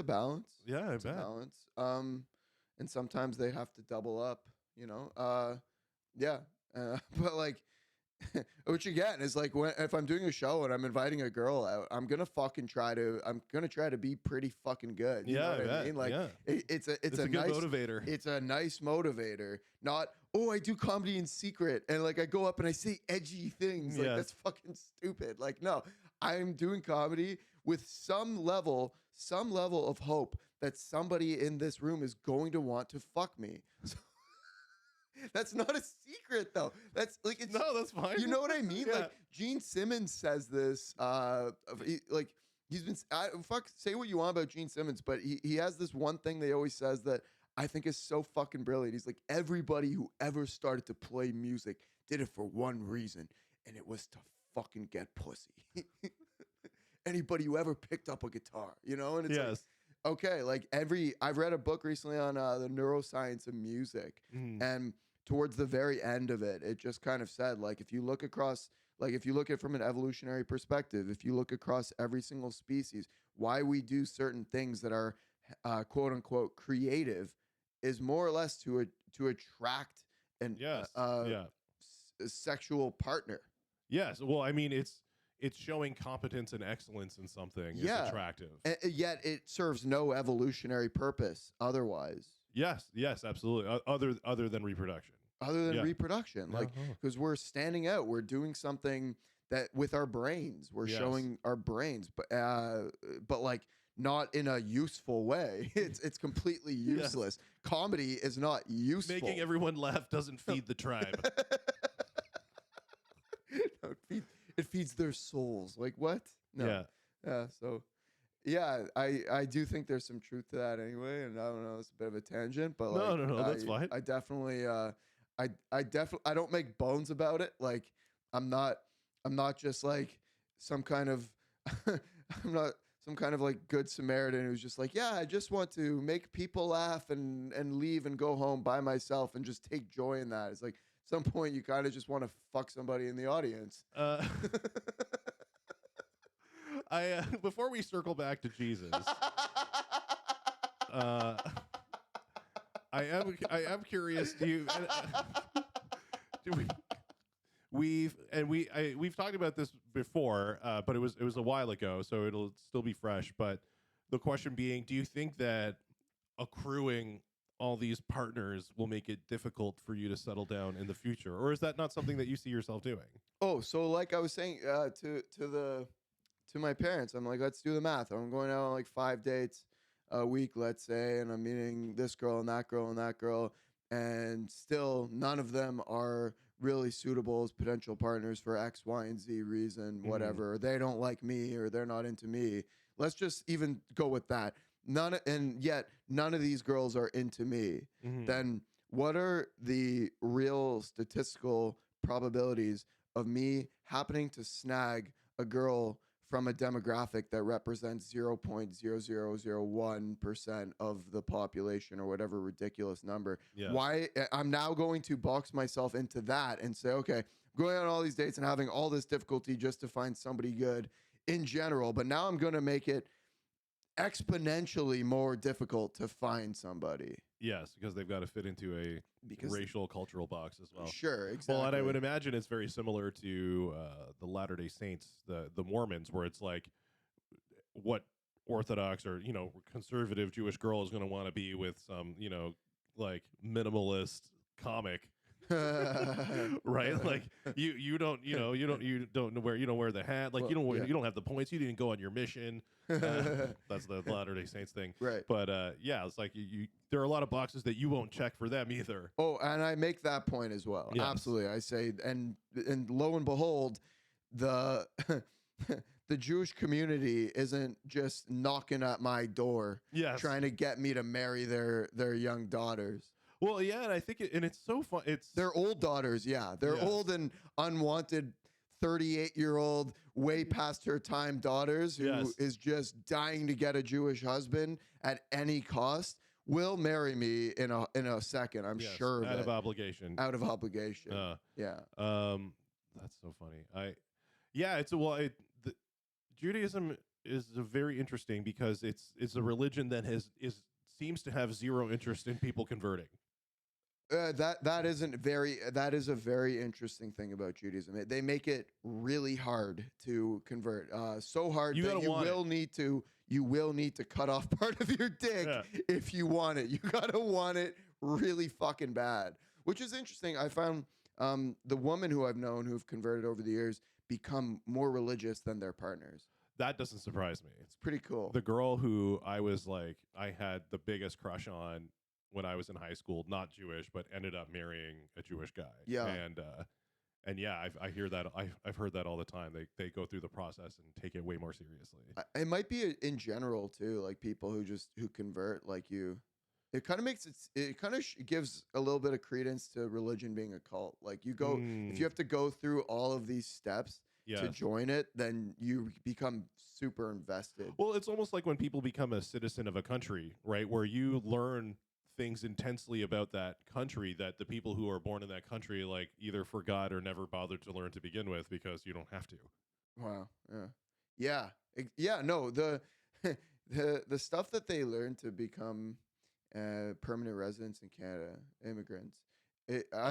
balance. Yeah, I It's a bet. balance. And sometimes they have to double up. Yeah. But like, which again is like if I'm doing a show and I'm inviting a girl out, I'm gonna try to be pretty fucking good. You know what I mean? Like it's a good nice motivator. It's a nice motivator. Not, oh, I do comedy in secret and like I go up and I say edgy things. Like that's fucking stupid. Like no, I'm doing comedy with some level of hope that somebody in this room is going to want to fuck me. So that's not a secret though. That's like that's fine. You know what I mean? Yeah. Like Gene Simmons says this. He's been say what you want about Gene Simmons, but he has this one thing they always says that I think is so fucking brilliant. He's like, everybody who ever started to play music did it for one reason, and it was to fucking get pussy. Anybody who ever picked up a guitar, and it's like, okay, like I've read a book recently on the neuroscience of music, and towards the very end of it, it just kind of said like if you look across Like if you look at it from an evolutionary perspective, if you look across every single species, why we do certain things that are quote unquote creative is more or less to attract an Yes. Yeah. sexual partner. Yes. Well, I mean, it's showing competence and excellence in something is attractive. Yet it serves no evolutionary purpose otherwise. Yes. Yes. Absolutely. Other than reproduction. Other than reproduction, like because we're standing out, we're doing something that with our brains, we're showing our brains, but like not in a useful way. It's completely useless. Comedy is not useful. Making everyone laugh doesn't feed the tribe. No, it feeds their souls. Like what? No. Yeah. So yeah, I do think there's some truth to that anyway, and I don't know, it's a bit of a tangent, but like no, that's fine. I definitely I don't make bones about it. Like I'm not just like some kind of I'm not some kind of like good Samaritan who's just like, yeah, I just want to make people laugh and leave and go home by myself and just take joy in that. It's like at some point you kind of just want to fuck somebody in the audience. Before we circle back to Jesus, I am curious. We've talked about this before, but it was a while ago, so it'll still be fresh. But the question being, do you think that accruing all these partners will make it difficult for you to settle down in the future, or is that not something that you see yourself doing? Oh, so like I was saying to my parents, I'm like, let's do the math. I'm going out on like 5 dates a week, let's say, and I'm meeting this girl and that girl and that girl, and still none of them are really suitable as potential partners for X, Y, and Z reason, whatever. They don't like me or they're not into me. Let's just even go with that. Yet none of these girls are into me. Then what are the real statistical probabilities of me happening to snag a girl from a demographic that represents 0.0001% of the population or whatever ridiculous number? Why I'm now going to box myself into that and say, okay, I'm going on all these dates and having all this difficulty just to find somebody good in general, but now I'm going to make it exponentially more difficult to find somebody. Yes, because they've got to fit into a racial cultural box as well. Sure, exactly. Well, and I would imagine it's very similar to the Latter-day Saints, the Mormons, where it's like what Orthodox or conservative Jewish girl is going to want to be with some like minimalist comic. Right, like you don't wear the hat, like you don't have the points, you didn't go on your mission. That's the Latter-day Saints thing, right? But it's like there are a lot of boxes that you won't check for them either. Oh, and I make that point as well. Yes. Absolutely, I say, and lo and behold, the the Jewish community isn't just knocking at my door, trying to get me to marry their young daughters. Well, yeah, and I think it's so fun. They're old daughters, They're old and unwanted 38-year-old, way past her time daughters who is just dying to get a Jewish husband at any cost. Will marry me in a second, I'm sure. Out of obligation. Out of obligation. That's so funny. Judaism is very interesting because it's a religion that seems to have zero interest in people converting. That is a very interesting thing about Judaism. They make it really hard to convert. So hard that you will need to cut off part of your dick if you want it. You gotta want it really fucking bad. Which is interesting. I found the women who I've known who've converted over the years become more religious than their partners. That doesn't surprise me. It's pretty cool. The girl who I had the biggest crush on when I was in high school, not Jewish, but ended up marrying a Jewish guy. Yeah. And I hear that. I've heard that all the time. They go through the process and take it way more seriously. It might be in general too, like people who convert like you. It kind of makes it kind of gives a little bit of credence to religion being a cult. Like you go, if you have to go through all of these steps to join it, then you become super invested. Well, it's almost like when people become a citizen of a country, right? Where you learn things intensely about that country that the people who are born in that country like either forgot or never bothered to learn to begin with because you don't have to. Wow. Yeah. No, the stuff that they learn to become permanent residents in Canada, immigrants.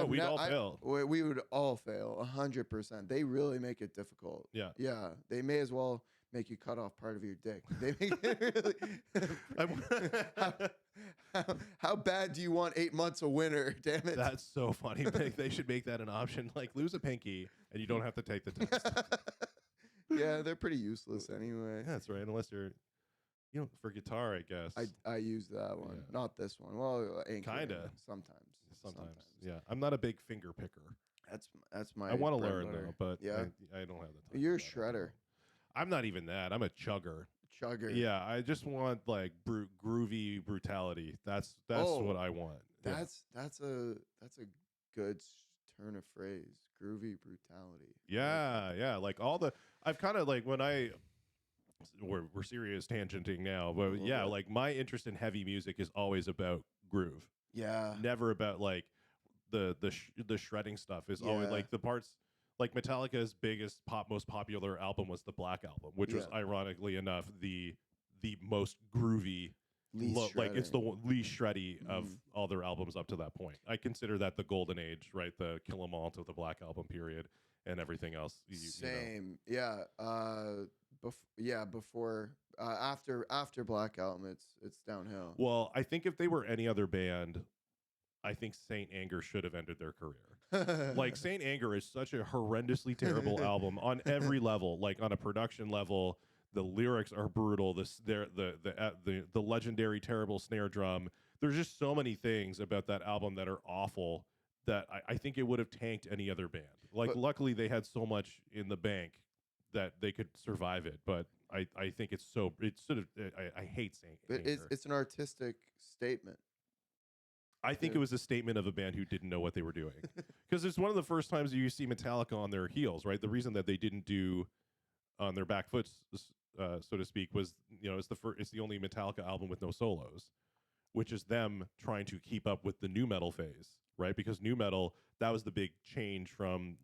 We'd all fail. We would all fail 100%. They really make it difficult. Yeah. Yeah. They may as well make you cut off part of your dick. They make it really. How bad do you want 8 months of winter? Damn it. That's so funny. They should make that an option. Like lose a pinky and you don't have to take the test. Yeah, they're pretty useless anyway. Yeah, that's right. Unless for guitar, I guess. I use that one, Yeah. not this one. Well, Kinda. Sometimes. Yeah. I'm not a big finger picker. That's my. I want to bread learn and butter. though, but Yeah. I don't have the time. You're a for that at shredder. all. I'm not even that. I'm a chugger. Chugger. Yeah, I just want like groovy brutality. That's Oh, what I want. Yeah. That's a good turn of phrase. Groovy brutality. Yeah. Like I've kind of like when we're serious tangenting now, but yeah, like my interest in heavy music is always about groove. Yeah. Never about like the shredding stuff. Is always Yeah. like the parts. Like Metallica's most popular album was the Black Album, which was ironically enough the most groovy. Like it's the least shreddy of all their albums up to that point. I consider that the golden age, right? The Kill 'Em All to the Black Album period, and everything else. Same, yeah. Before, after Black Album, it's downhill. Well, I think if they were any other band, I think Saint Anger should have ended their career. Like Saint Anger is such a horrendously terrible album on every level, like on a production level. The lyrics are brutal. The legendary terrible snare drum. There's just so many things about that album that are awful that I think it would have tanked any other band. Like luckily they had so much in the bank that they could survive it. But I think it's sort of I hate Saint Anger. But it's an artistic statement. I think it was a statement of a band who didn't know what they were doing. Because it's one of the first times you see Metallica on their heels, right? The reason that they didn't do on their back foot, so to speak, was it's the only Metallica album with no solos, which is them trying to keep up with the nu metal phase, right? Because nu metal, that was the big change from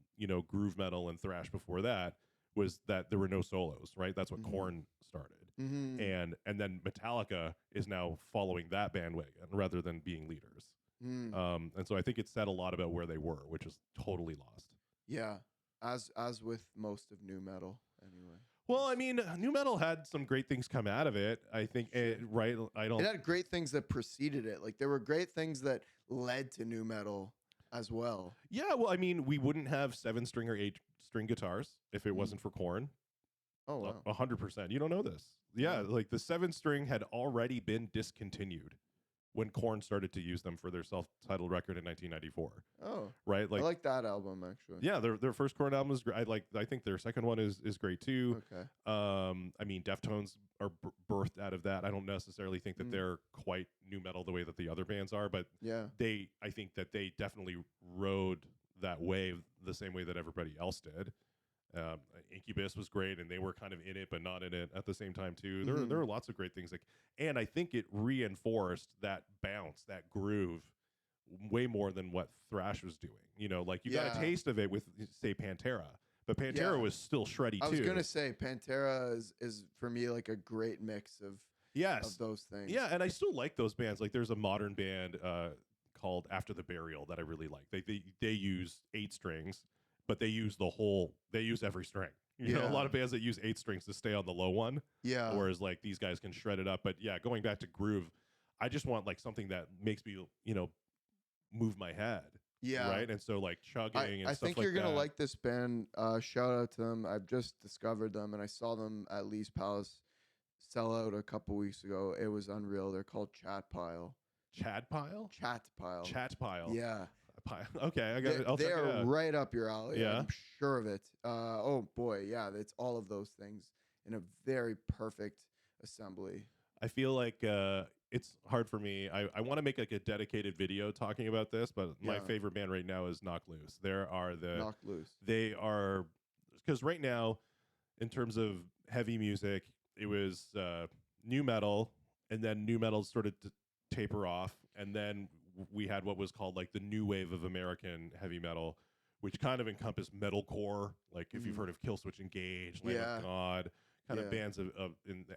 groove metal and thrash before that, was that there were no solos, right? That's what Korn started. Mm-hmm. And then Metallica is now following that bandwagon rather than being leaders. And so I think it said a lot about where they were, which is totally lost. Yeah, as with most of nu metal, anyway. Well, I mean, nu metal had some great things come out of it. I think, right? It had great things that preceded it. Like there were great things that led to nu metal as well. Yeah, well, I mean, we wouldn't have 7-string or 8-string guitars if it wasn't for Korn. Oh wow, 100%. You don't know this? Yeah, like the 7-string had already been discontinued when Korn started to use them for their self-titled record in 1994. Oh, right. Like I like that album actually. Yeah, their first Korn album is great. I think their second one is great too. Okay. I mean, Deftones are birthed out of that. I don't necessarily think that they're quite nu metal the way that the other bands are, but yeah, I think that they definitely rode that wave the same way that everybody else did. Incubus was great, and they were kind of in it but not in it at the same time too. There are lots of great things, and I think it reinforced that bounce, that groove, way more than what thrash was doing. Like you got a taste of it with, say, Pantera, but Pantera was still shreddy too. I was gonna say Pantera is for me like a great mix of those things. Yeah, and I still like those bands. Like there's a modern band called After the Burial that I really like. They use 8 strings, but they use every string. You know, a lot of bands that use 8 strings to stay on the low one. Yeah. Whereas like these guys can shred it up. But yeah, going back to groove, I just want like something that makes me, move my head. Yeah. Right. And so like chugging and stuff like that. I think you're gonna like this band. Shout out to them. I've just discovered them and I saw them at Lee's Palace sell out a couple weeks ago. It was unreal. They're called Chat Pile. Chat Pile? Chat Pile. Chat Pile. Yeah. Okay, I got it. They are right up your alley. Yeah. I'm sure of it. Oh boy, yeah, it's all of those things in a very perfect assembly. I feel like it's hard for me. I want to make like a dedicated video talking about this, but my favorite band right now is Knock Loose. Knock Loose. They are, because right now, in terms of heavy music, it was nu metal, and then nu metal sort of taper off, and then we had what was called like the new wave of American heavy metal, which kind of encompassed metalcore, like if you've heard of Killswitch Engage, Lamb of God, kind of bands of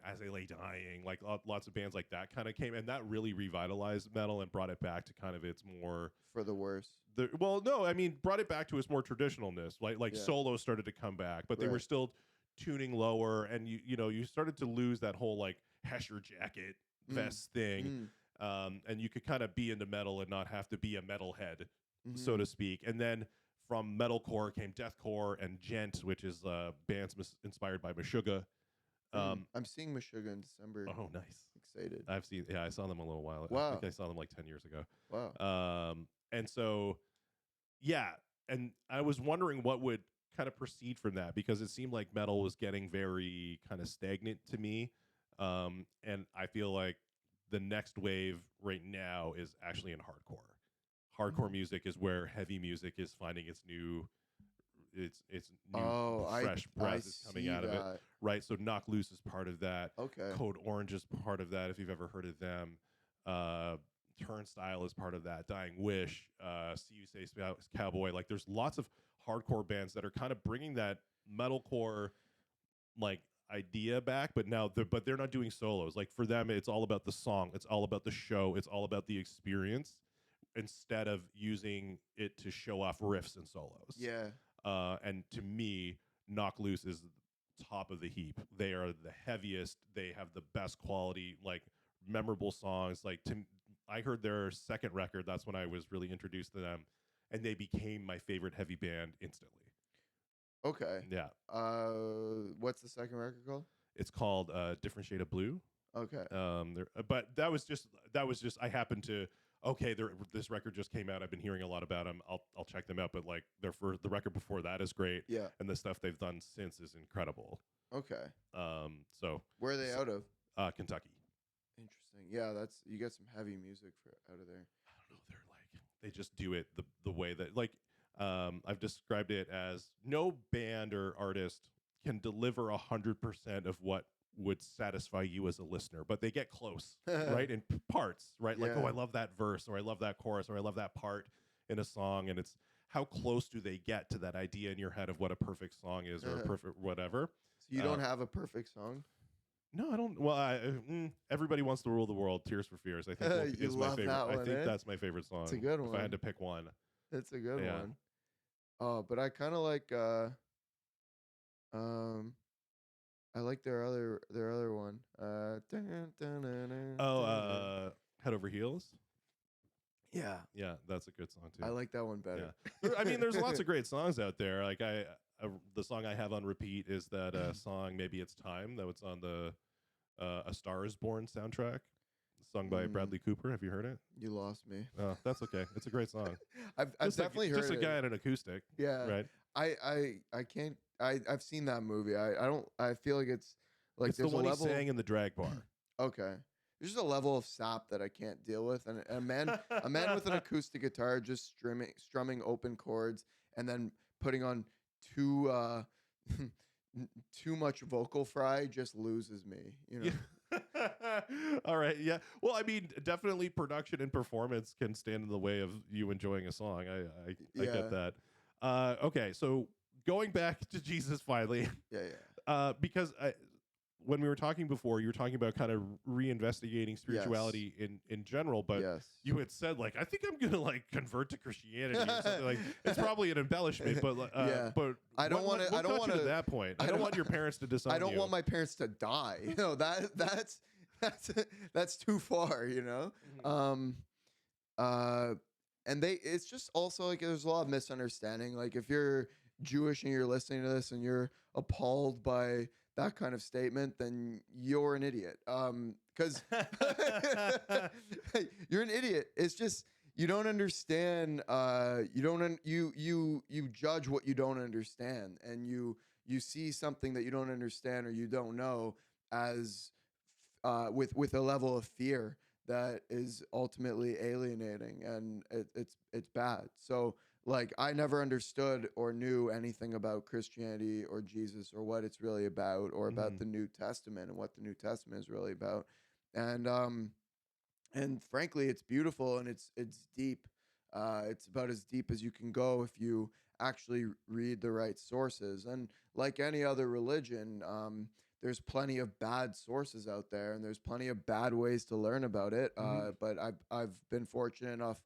As They Lay Dying, like lots of bands like that kind of came, and that really revitalized metal and brought it back to kind of its more for the worse. Well, no, I mean brought it back to its more traditionalness. Like solos started to come back, but they were still tuning lower, and you started to lose that whole like Hesher jacket vest thing. And you could kind of be into metal and not have to be a metalhead, so to speak. And then from metalcore came deathcore and gent, which is bands inspired by Meshuggah. I'm seeing Meshuggah in December. Oh, nice! Excited. I saw them a little while. Wow. I think I saw them like 10 years ago. Wow. And so, yeah, and I was wondering what would kind of proceed from that, because it seemed like metal was getting very kind of stagnant to me. And I feel like the next wave right now is actually in hardcore. Hardcore music is where heavy music is finding its new fresh breath is coming out of it. Right. So Knock Loose is part of that. Okay. Code Orange is part of that, if you've ever heard of them. Turnstile is part of that. Dying Wish, See You Say Cowboy. Like there's lots of hardcore bands that are kind of bringing that metalcore like idea back, but now they're not doing solos. Like for them, it's all about the song, it's all about the show, it's all about the experience, instead of using it to show off riffs and solos. And to me, Knock Loose is top of the heap. They are the heaviest. They have the best quality, like memorable songs. Like I heard their second record. That's when I was really introduced to them, and they became my favorite heavy band instantly. Okay. Yeah. What's the second record called? It's called Different Shade of Blue. Okay. But that was just I happened to this record just came out. I've been hearing a lot about them. I'll check them out. But like the record before that is great. Yeah. And the stuff they've done since is incredible. Okay. So where are they out of? Kentucky. Interesting. Yeah, you get some heavy music out of there. I don't know. They just do it the way that like. I've described it as no band or artist can deliver 100% of what would satisfy you as a listener, but they get close, right? In parts, right? Like, oh, I love that verse, or I love that chorus, or I love that part in a song. And it's how close do they get to that idea in your head of what a perfect song is, or a perfect whatever. So you don't have a perfect song? No, I don't. Well, Everybody Wants to Rule the World, Tears for Fears, I think is my favorite. I think that's my favorite song. It's a good one. If I had to pick one. It's a good one. Oh, but I kind of like I like their other one. Head Over Heels. Yeah, that's a good song too. I like that one better. Yeah. I mean, there's lots of great songs out there. Like the song I have on repeat is that song "Maybe It's Time" that was on the A Star Is Born soundtrack, sung by Bradley Cooper. Have you heard it? You lost me. Oh, that's okay. It's a great song. I've definitely heard it. Just a guy on an acoustic. Yeah, right. I can't. I've seen that movie. I feel like it's like it's the one he sang in the drag bar. Okay. There's just a level of sap that I can't deal with, and a man with an acoustic guitar just strumming open chords and then putting on too much vocal fry just loses me. You know. All right. Yeah. Well, I mean, definitely production and performance can stand in the way of you enjoying a song. I get that. Okay. So going back to Jesus finally. Yeah. Because when we were talking before, you were talking about kind of reinvestigating spirituality in general, but you had said like, I think I'm gonna like convert to Christianity or something. Like it's probably an embellishment, but but I don't want to. I don't want to that point. I don't want your parents to disown you. I don't want my parents to die. You know that's too far. You know. Mm-hmm. And it's just also like there's a lot of misunderstanding. Like if you're Jewish and you're listening to this and you're appalled by that kind of statement, then you're an idiot. Because you're an idiot. It's just you don't understand. You judge what you don't understand, and you see something that you don't understand or you don't know as with a level of fear that is ultimately alienating, and it's bad. So. Like, I never understood or knew anything about Christianity or Jesus or what it's really about or about the New Testament and what the New Testament is really about. And and frankly, it's beautiful and it's deep. It's about as deep as you can go if you actually read the right sources. And like any other religion, there's plenty of bad sources out there, and there's plenty of bad ways to learn about it. But I've been fortunate enough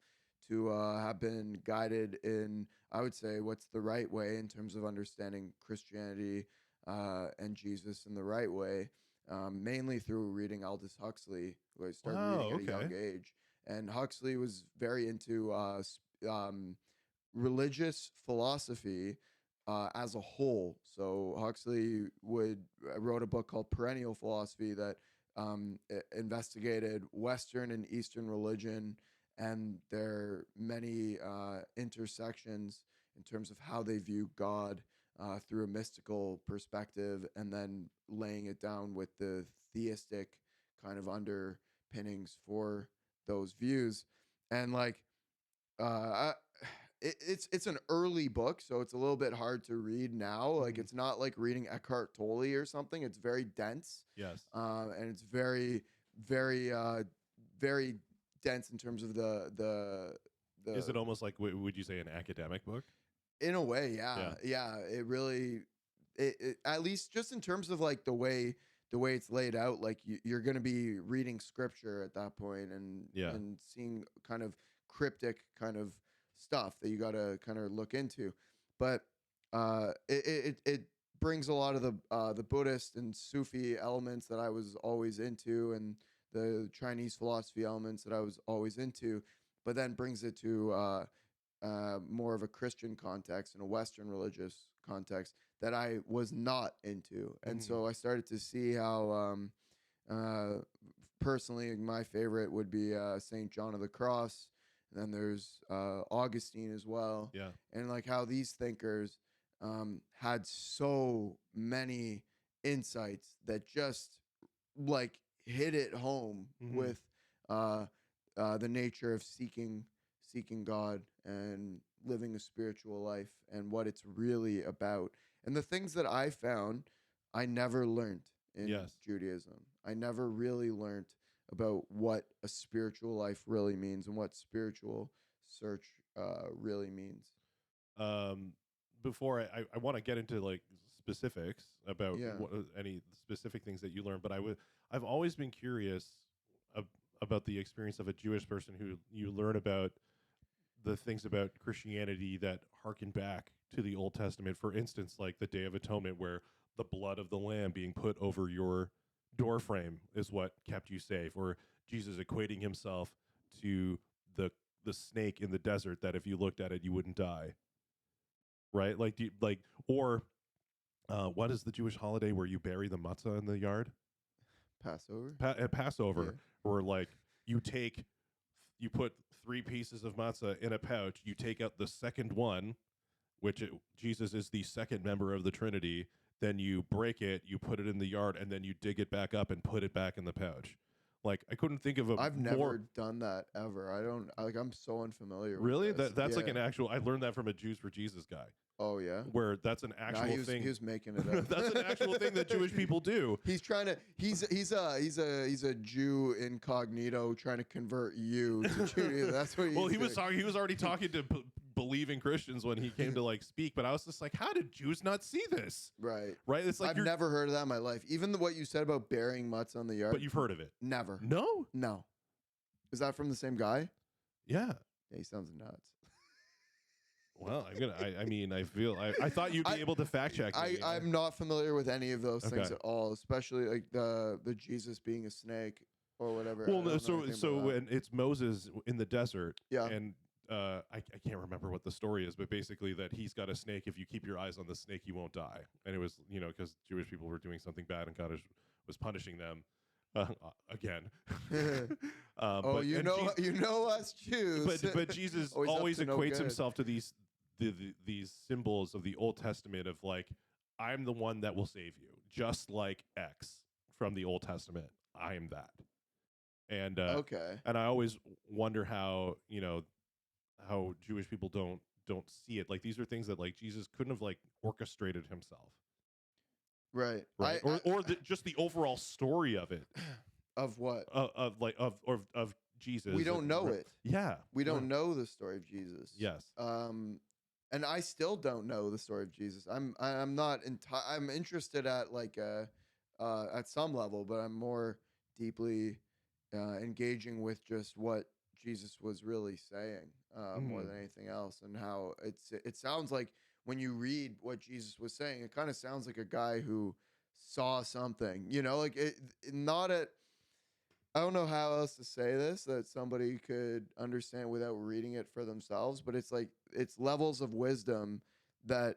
to have been guided in, I would say, what's the right way in terms of understanding Christianity and Jesus in the right way, mainly through reading Aldous Huxley, who I started Wow. reading at a Okay. young age. And Huxley was very into religious philosophy as a whole. So Huxley would wrote a book called Perennial Philosophy that investigated Western and Eastern religion and their many intersections in terms of how they view God through a mystical perspective, and then laying it down with the theistic kind of underpinnings for those views. And like, uh, it's an early book, so it's a little bit hard to read now. Like, it's not like reading Eckhart Tolle or something. It's very dense, Yes. and it's very, very, very dense in terms of the. Is it almost like would you say an academic book? In a way, yeah. It really, at least just in terms of like the way it's laid out, like you're going to be reading scripture at that point, and seeing kind of cryptic kind of stuff that you got to kind of look into. But it brings a lot of the Buddhist and Sufi elements that I was always into, and the Chinese philosophy elements that I was always into, but then brings it to more of a Christian context and a Western religious context that I was not into. And so I started to see how, personally, my favorite would be St. John of the Cross. And then there's Augustine as well. Yeah. And like how these thinkers had so many insights that just like hit it home with the nature of seeking God and living a spiritual life and what it's really about. And the things that I found, I never learned in Judaism. I never really learned about what a spiritual life really means and what spiritual search really means. Before I want to get into like specifics about Yeah. any specific things that you learned, but I've always been curious about the experience of a Jewish person who you learn about the things about Christianity that harken back to the Old Testament. For instance, like the Day of Atonement, where the blood of the lamb being put over your doorframe is what kept you safe, or Jesus equating himself to the snake in the desert that if you looked at it you wouldn't die. Right? Like or what is the Jewish holiday where you bury the matzah in the yard? Passover. Passover, where like you put 3 pieces of matzah in a pouch, you take out the second one, which Jesus is the second member of the Trinity, then you break it, you put it in the yard, and then you dig it back up and put it back in the pouch. Like, I couldn't think of I've never done that ever. I'm so unfamiliar really with this. That's like an actual, I learned that from a Jews for Jesus guy. Oh yeah, where that's an actual thing. He was making it up. That's an actual thing that Jewish people do. He's trying to. He's a Jew incognito trying to convert you to Judaism. That's what. Well, he was already talking to believing Christians when he came to like speak. But I was just like, how did Jews not see this? Right. It's like I've never heard of that in my life. Even what you said about burying mutts on the yard. But you've heard of it? Never. No. Is that from the same guy? Yeah. Yeah, he sounds nuts. Well, I thought you'd be able to fact check me. I'm not familiar with any of those things at all, especially like the Jesus being a snake or whatever. Well, no, so when it's Moses in the desert, and I can't remember what the story is, but basically that he's got a snake. If you keep your eyes on the snake, you won't die. And it was, because Jewish people were doing something bad and God was punishing them. Again. Us Jews. But Jesus always equates himself to these symbols of the Old Testament of like, I'm the one that will save you, just like X from the Old Testament. I am that. And and I always wonder how Jewish people don't see it. Like, these are things that like Jesus couldn't have like orchestrated himself. Right. Just the overall story of it. Of what? Of Jesus. We don't know it. Yeah. We don't know the story of Jesus. Yes. And I still don't know the story of Jesus. I'm not I'm interested at like at some level, but I'm more deeply engaging with just what Jesus was really saying more than anything else, and how it sounds like when you read what Jesus was saying, it kind of sounds like a guy who saw something, like not at. I don't know how else to say this that somebody could understand without reading it for themselves, but it's like it's levels of wisdom that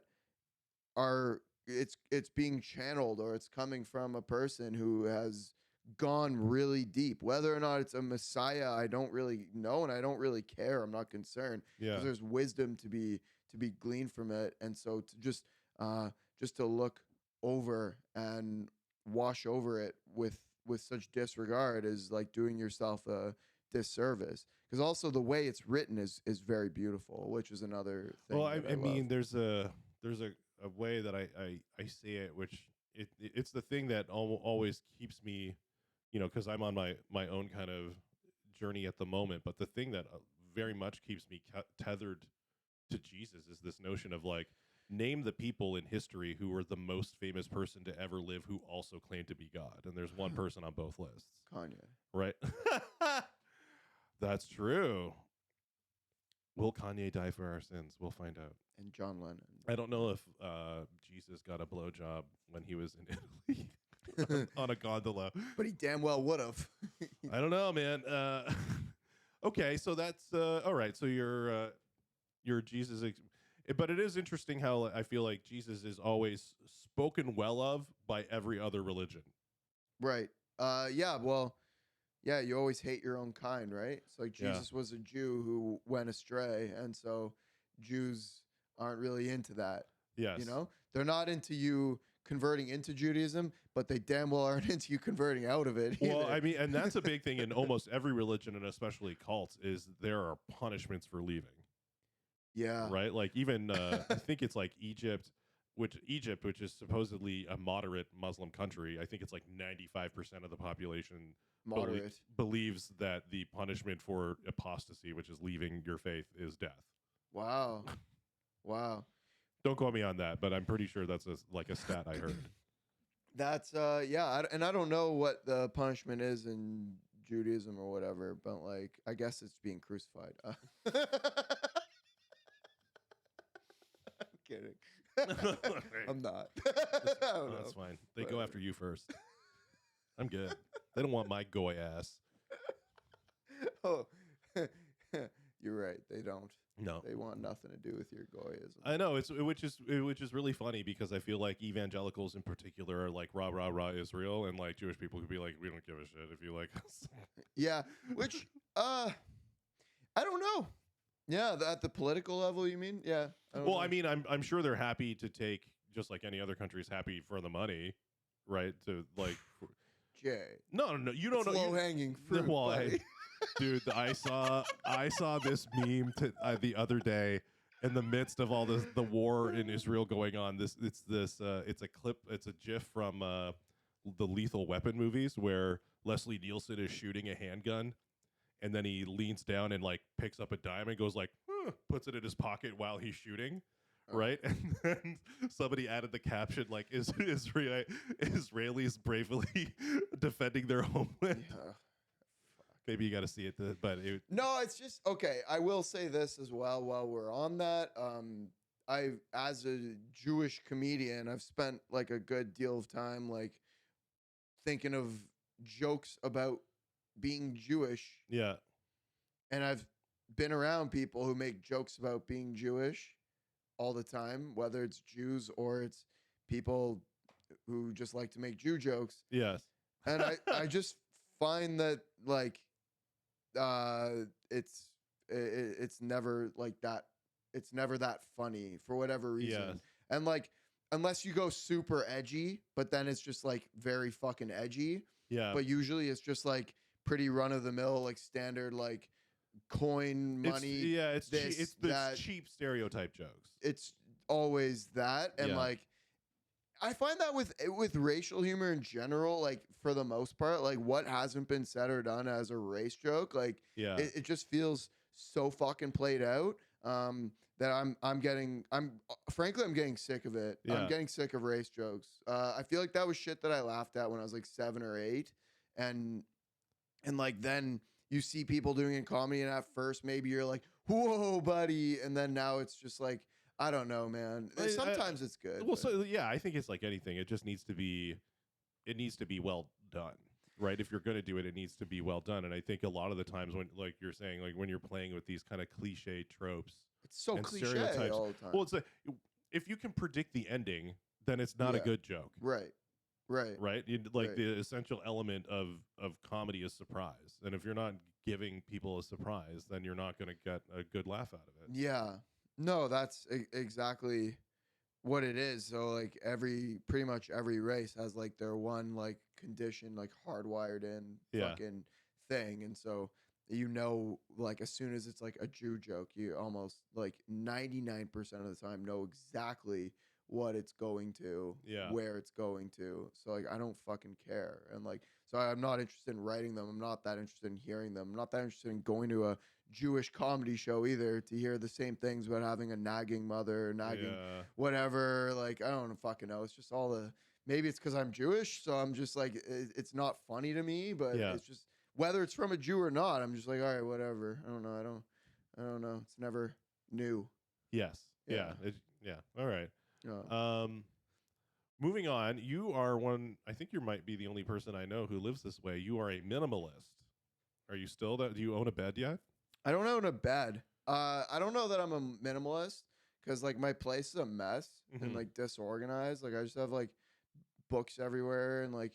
are it's being channeled, or it's coming from a person who has gone really deep. Whether or not it's a messiah, I don't really know, and I don't really care. I'm not concerned, because there's wisdom to be gleaned from it. And so to just to look over and wash over it with such disregard is like doing yourself a disservice, because also the way it's written is very beautiful, which is another thing. Well, I mean, love. there's a way that I say it, which it's the thing that always keeps me, because I'm on my own kind of journey at the moment. But the thing that very much keeps me tethered to Jesus is this notion of like, name the people in history who were the most famous person to ever live who also claimed to be God. And there's one person on both lists. Kanye. Right? That's true. Will Kanye die for our sins? We'll find out. And John Lennon. I don't know if Jesus got a blowjob when he was in Italy on a gondola. But he damn well would have. I don't know, man. Okay, so that's all right. So your Jesus. But it is interesting how I feel like Jesus is always spoken well of by every other religion. Right. Yeah. Well, yeah. You always hate your own kind, right? It's like Jesus was a Jew who went astray, and so Jews aren't really into that. Yes. They're not into you converting into Judaism, but they damn well aren't into you converting out of it. Well, either. I mean, and that's a big thing in almost every religion, and especially cults, is there are punishments for leaving. Yeah. Right. Like even I think it's like Egypt, which is supposedly a moderate Muslim country. I think it's like 95% of the population believes that the punishment for apostasy, which is leaving your faith, is death. Wow. Wow. Don't quote me on that, but I'm pretty sure that's like a stat I heard. That's yeah, and I don't know what the punishment is in Judaism or whatever, but like I guess it's being crucified. Kidding. I'm not. That's fine. They go after you first. I'm good. They don't want my goy ass. Oh, you're right. They don't. No, they want nothing to do with your goyism. I know which is really funny, because I feel like evangelicals in particular are like rah rah rah Israel, and like Jewish people could be like, we don't give a shit if you like us. Yeah, which I don't know. Yeah, at the political level, you mean? Yeah. Well, I mean, I'm sure they're happy to take, just like any other country is happy for the money, right? To like, Jay. No, you don't know. Low hanging fruit. Well, dude, I saw this meme the other day in the midst of all the war in Israel going on. It's a clip. It's a GIF from the Lethal Weapon movies where Leslie Nielsen is shooting a handgun. And then he leans down and like picks up a dime and goes like, puts it in his pocket while he's shooting, right? And then somebody added the caption like, Israelis bravely defending their homeland. Yeah. Maybe you got to see it, but no, it's just okay. I will say this as well while we're on that. As a Jewish comedian, I've spent like a good deal of time like thinking of jokes about being Jewish. Yeah. And I've been around people who make jokes about being Jewish all the time, whether it's Jews or it's people who just like to make Jew jokes. Yes. And I just find that like it's never like that. It's never that funny for whatever reason. Yes. And like unless you go super edgy, but then it's just like very fucking edgy. Yeah. But usually it's just like pretty run of the mill, like standard, like coin money. It's cheap stereotype jokes. It's always that, and like, I find that with racial humor in general, like for the most part, like what hasn't been said or done as a race joke, like Yeah. it just feels so fucking played out. That frankly I'm getting sick of it. I'm Yeah. getting sick of race jokes. I feel like that was shit that I laughed at when I was like 7 or 8, and like then you see people doing it in comedy, and at first maybe you're like, whoa, buddy, and then now it's just like, I don't know, man. Sometimes it's good. Well, but- so yeah, I think it's like anything. It just needs to be, well done, right? If you're going to do it, it needs to be well done. And I think a lot of the times when, like you're saying, like when you're playing with these kind of cliche tropes, It's so and cliche stereotypes. all the time. Well, it's like if you can predict the ending, then it's not a Yeah. good joke, right. right? Like Right. the essential element of comedy is surprise, and if you're not giving people a surprise, then you're not going to get a good laugh out of it. Yeah. No, that's exactly what it is. So like pretty much every race has like their one like condition, like hardwired in Yeah. fucking thing. And so like as soon as it's like a Jew joke, you almost like 99% of the time know exactly what it's going to, Yeah. where it's going to. So like I don't fucking care. And like so I'm not interested in writing them. I'm not that interested in hearing them. I'm not that interested in going to a Jewish comedy show either to hear the same things about having a nagging mother, nagging whatever. Like I don't fucking know. It's just all the, maybe it's because I'm Jewish, so I'm just like it's not funny to me, but Yeah. it's just whether it's from a Jew or not, I'm just like, all right, whatever. I don't know. I don't know. It's never new. Yes. Yeah. Yeah. All right. Yeah. Moving on, you are one. I think you might be the only person I know who lives this way. You are a minimalist. Are you still that? Do you own a bed yet? I don't own a bed. I don't know that I'm a minimalist because like my place is a mess and like disorganized. Like I just have like books everywhere and like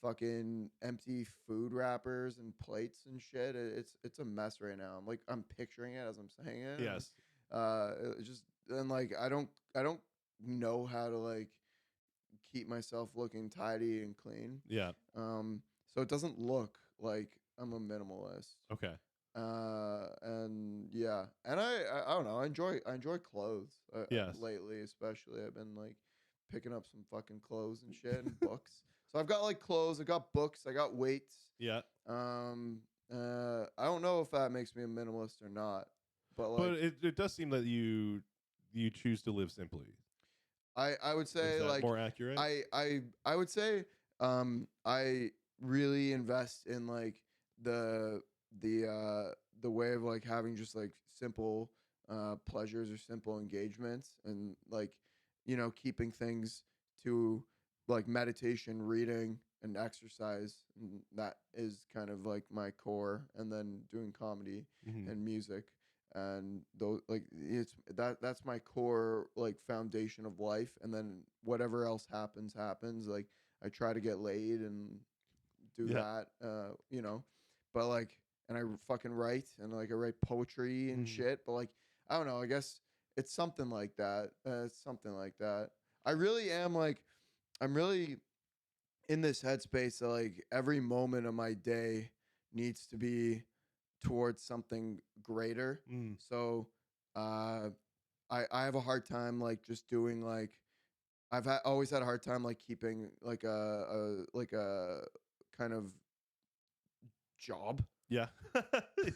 fucking empty food wrappers and plates and shit. It's a mess right now. I'm picturing it as I'm saying it. Yes. It just and like I don't know how to like keep myself looking tidy and clean. Yeah. So it doesn't look like I'm a minimalist. Okay. And yeah, and I don't know. I enjoy clothes. Yes. Lately, especially, I've been like picking up some fucking clothes and shit and books. So I've got like clothes, I got books, I got weights. Yeah. I don't know if that makes me a minimalist or not, but like, but it does seem that you choose to live simply. I would say Is that like more accurate? I would say I really invest in like the way of like having just like simple pleasures or simple engagements, and like keeping things to like meditation, reading, and exercise, and that is kind of like my core, and then doing comedy and music, and those like that's my core like foundation of life, and then whatever else happens. Like I try to get laid and do that, but like, and I fucking write, and like I write poetry and shit, but like I don't know, I guess it's something like that. It's something like that. I really am like, I'm really in this headspace that like every moment of my day needs to be towards something greater. So I have a hard time like just doing like, always had a hard time like keeping like a kind of job. Yeah.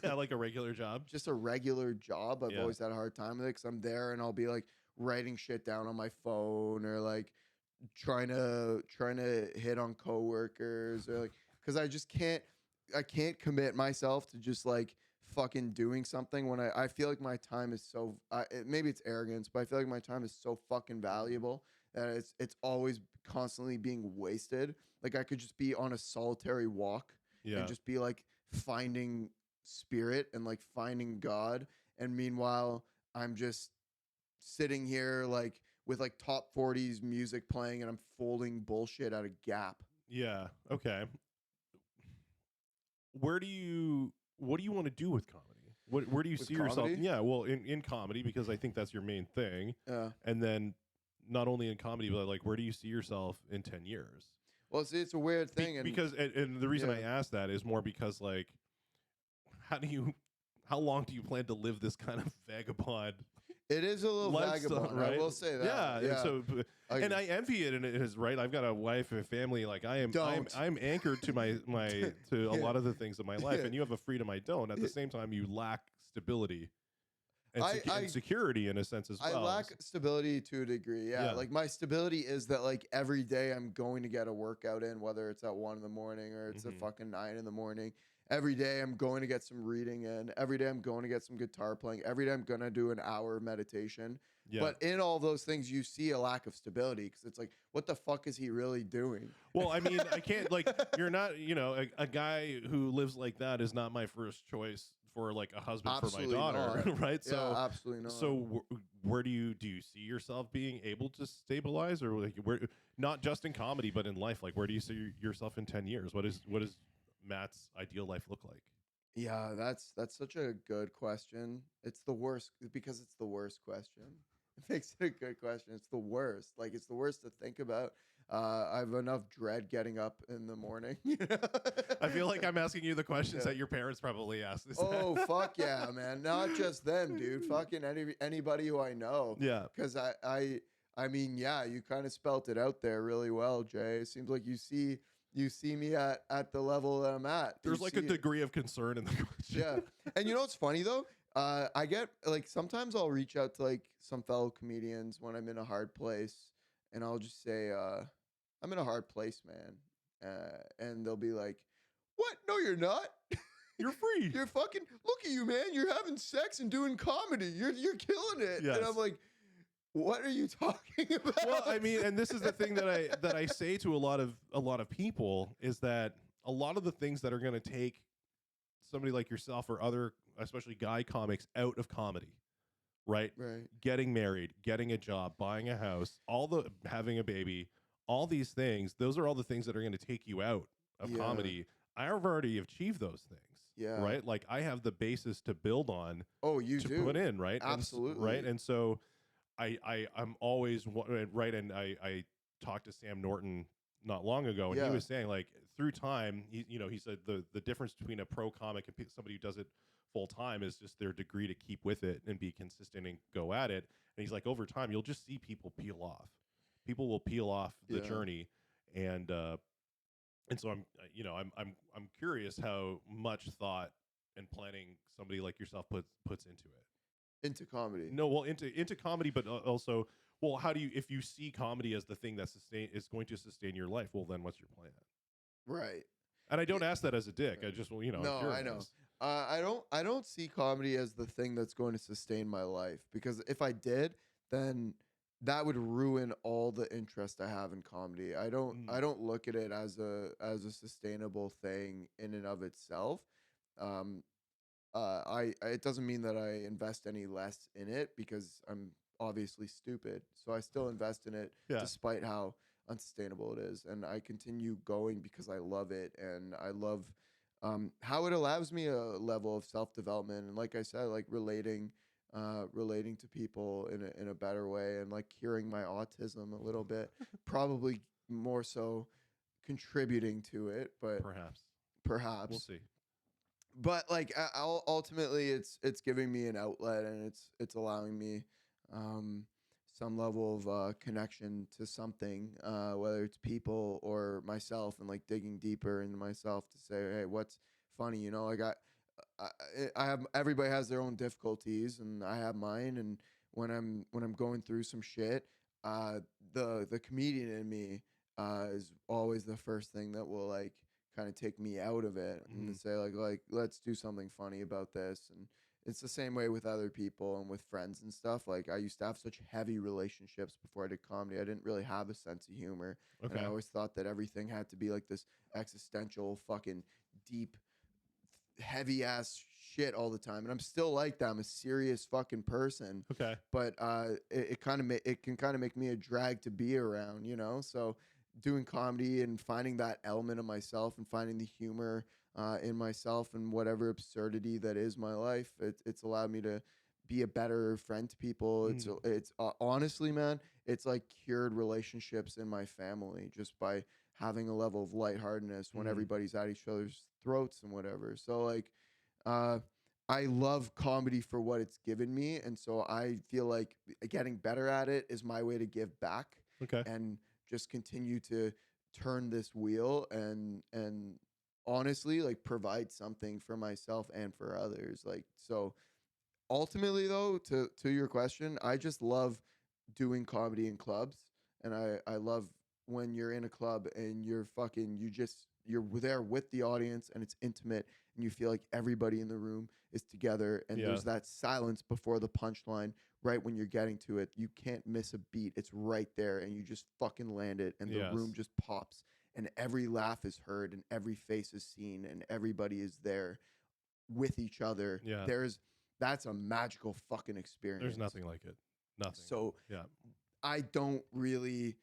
Yeah, like a regular job. Just a regular job. I've Yeah. always had a hard time with it because I'm there and I'll be like writing shit down on my phone, or like trying to hit on coworkers, or like, because I can't commit myself to just like fucking doing something when I feel like my time is so maybe it's arrogance, but I feel like my time is so fucking valuable that it's always constantly being wasted. Like I could just be on a solitary walk and just be like finding spirit and like finding God, and meanwhile I'm just sitting here like with like top 40s music playing, and I'm folding bullshit at a Gap. Yeah. Okay. What do you want to do with comedy? Where do you see yourself? comedy? Yeah, well, in comedy, because I think that's your main thing. Yeah. And then not only in comedy, but like, where do you see yourself in 10 years? Well, see, it's a weird thing, Because the reason I ask that is more because like, how long do you plan to live this kind of vagabond It is a little vagabond, right? I will say that. Yeah, Yeah. And I envy it, and it is right. I've got a wife and a family. Like I'm anchored to my to a lot of the things of my life, and you have a freedom I don't. At the same time, you lack stability and, and security in a sense as well. I lack stability to a degree. Yeah. Like my stability is that like every day I'm going to get a workout in, whether it's at 1 a.m. or it's a fucking 9 a.m. Every day I'm going to get some reading in. Every day I'm going to get some guitar playing. Every day I'm going to do an hour of meditation. Yeah. But in all those things, you see a lack of stability because it's like, what the fuck is he really doing? Well, I mean, I can't, like, you're not, a guy who lives like that is not my first choice for like a husband absolutely for my daughter, not. Right? Yeah, so absolutely not. So where do you see yourself being able to stabilize, or like where, not just in comedy, but in life? Like, where do you see yourself in 10 years? What is Matt's ideal life look like? Yeah, that's such a good question. It's the worst because it's the worst question. It makes it a good question. It's the worst. Like it's the worst to think about. I have enough dread getting up in the morning. I feel like I'm asking you the questions that your parents probably asked. Oh fuck yeah, man! Not just them, dude. Fucking anybody who I know. Yeah. Because I mean, yeah, you kind of spelt it out there really well, Jay. It seems like you see me at the level that I'm at. There's like a degree of concern in the question. Yeah. And you know what's funny though? I get like sometimes I'll reach out to like some fellow comedians when I'm in a hard place, and I'll just say, I'm in a hard place, man. And they'll be like, what? No, you're not. You're free. You're fucking, look at you, man. You're having sex and doing comedy. You're killing it. Yes. And I'm like, what are you talking about? Well, I mean, and this is the thing that I say to a lot of people is that a lot of the things that are going to take somebody like yourself or other, especially guy comics, out of comedy, right? Right. Getting married, getting a job, buying a house, having a baby, all these things, those are all the things that are going to take you out of comedy. I have already achieved those things. Yeah. Right. Like I have the basis to build on. Oh, you do put in, right? Absolutely. Right. And so I'm always right. And I talked to Sam Norton not long ago, and he was saying like through time, he said the difference between a pro comic and somebody who does it full time is just their degree to keep with it and be consistent and go at it. And he's like, over time, you'll just see people peel off. People will peel off the journey, and so I'm curious how much thought and planning somebody like yourself puts into it. Into comedy. No, well, into comedy, but also, well, how do you, if you see comedy as the thing that is going to sustain your life, well, then what's your plan? Right. And I don't ask that as a dick. I just, no, I know. I don't see comedy as the thing that's going to sustain my life, because if I did, then that would ruin all the interest I have in comedy. I don't look at it as a sustainable thing in and of itself. It doesn't mean that I invest any less in it, because I'm obviously stupid. So I still invest in it despite how unsustainable it is, and I continue going because I love it, and I love how it allows me a level of self-development, and like I said, like relating to people in a better way, and like curing my autism a little bit, probably more so contributing to it, but perhaps we'll see. But like ultimately, it's giving me an outlet, and it's allowing me some level of connection to something, whether it's people or myself, and like digging deeper into myself to say, hey, what's funny? Like I have, everybody has their own difficulties, and I have mine. And when I'm going through some shit, the comedian in me is always the first thing that will like kind of take me out of it and say like let's do something funny about this. And it's the same way with other people and with friends and stuff. Like I used to have such heavy relationships before I did comedy. I didn't really have a sense of humor. Okay. And I always thought that everything had to be like this existential fucking deep heavy ass shit all the time, and I'm still like that. I'm a serious fucking person. Okay. But it can kind of make me a drag to be around, So doing comedy and finding that element of myself and finding the humor in myself and whatever absurdity that is my life, it's allowed me to be a better friend to people. It's honestly, man, it's like cured relationships in my family just by having a level of lightheartedness when everybody's at each other's throats and whatever. So like, I love comedy for what it's given me, and so I feel like getting better at it is my way to give back Okay. and just continue to turn this wheel and honestly like provide something for myself and for others. Like so ultimately though, to your question, I just love doing comedy in clubs, and I love when you're in a club and you're there with the audience and it's intimate and you feel like everybody in the room is together and Yeah. there's that silence before the punchline right when you're getting to it. You can't miss a beat. It's right there and you just fucking land it and the Yes. room just pops and every laugh is heard and every face is seen and everybody is there with each other. Yeah. That's a magical fucking experience. There's nothing like it. Nothing. So yeah. I don't really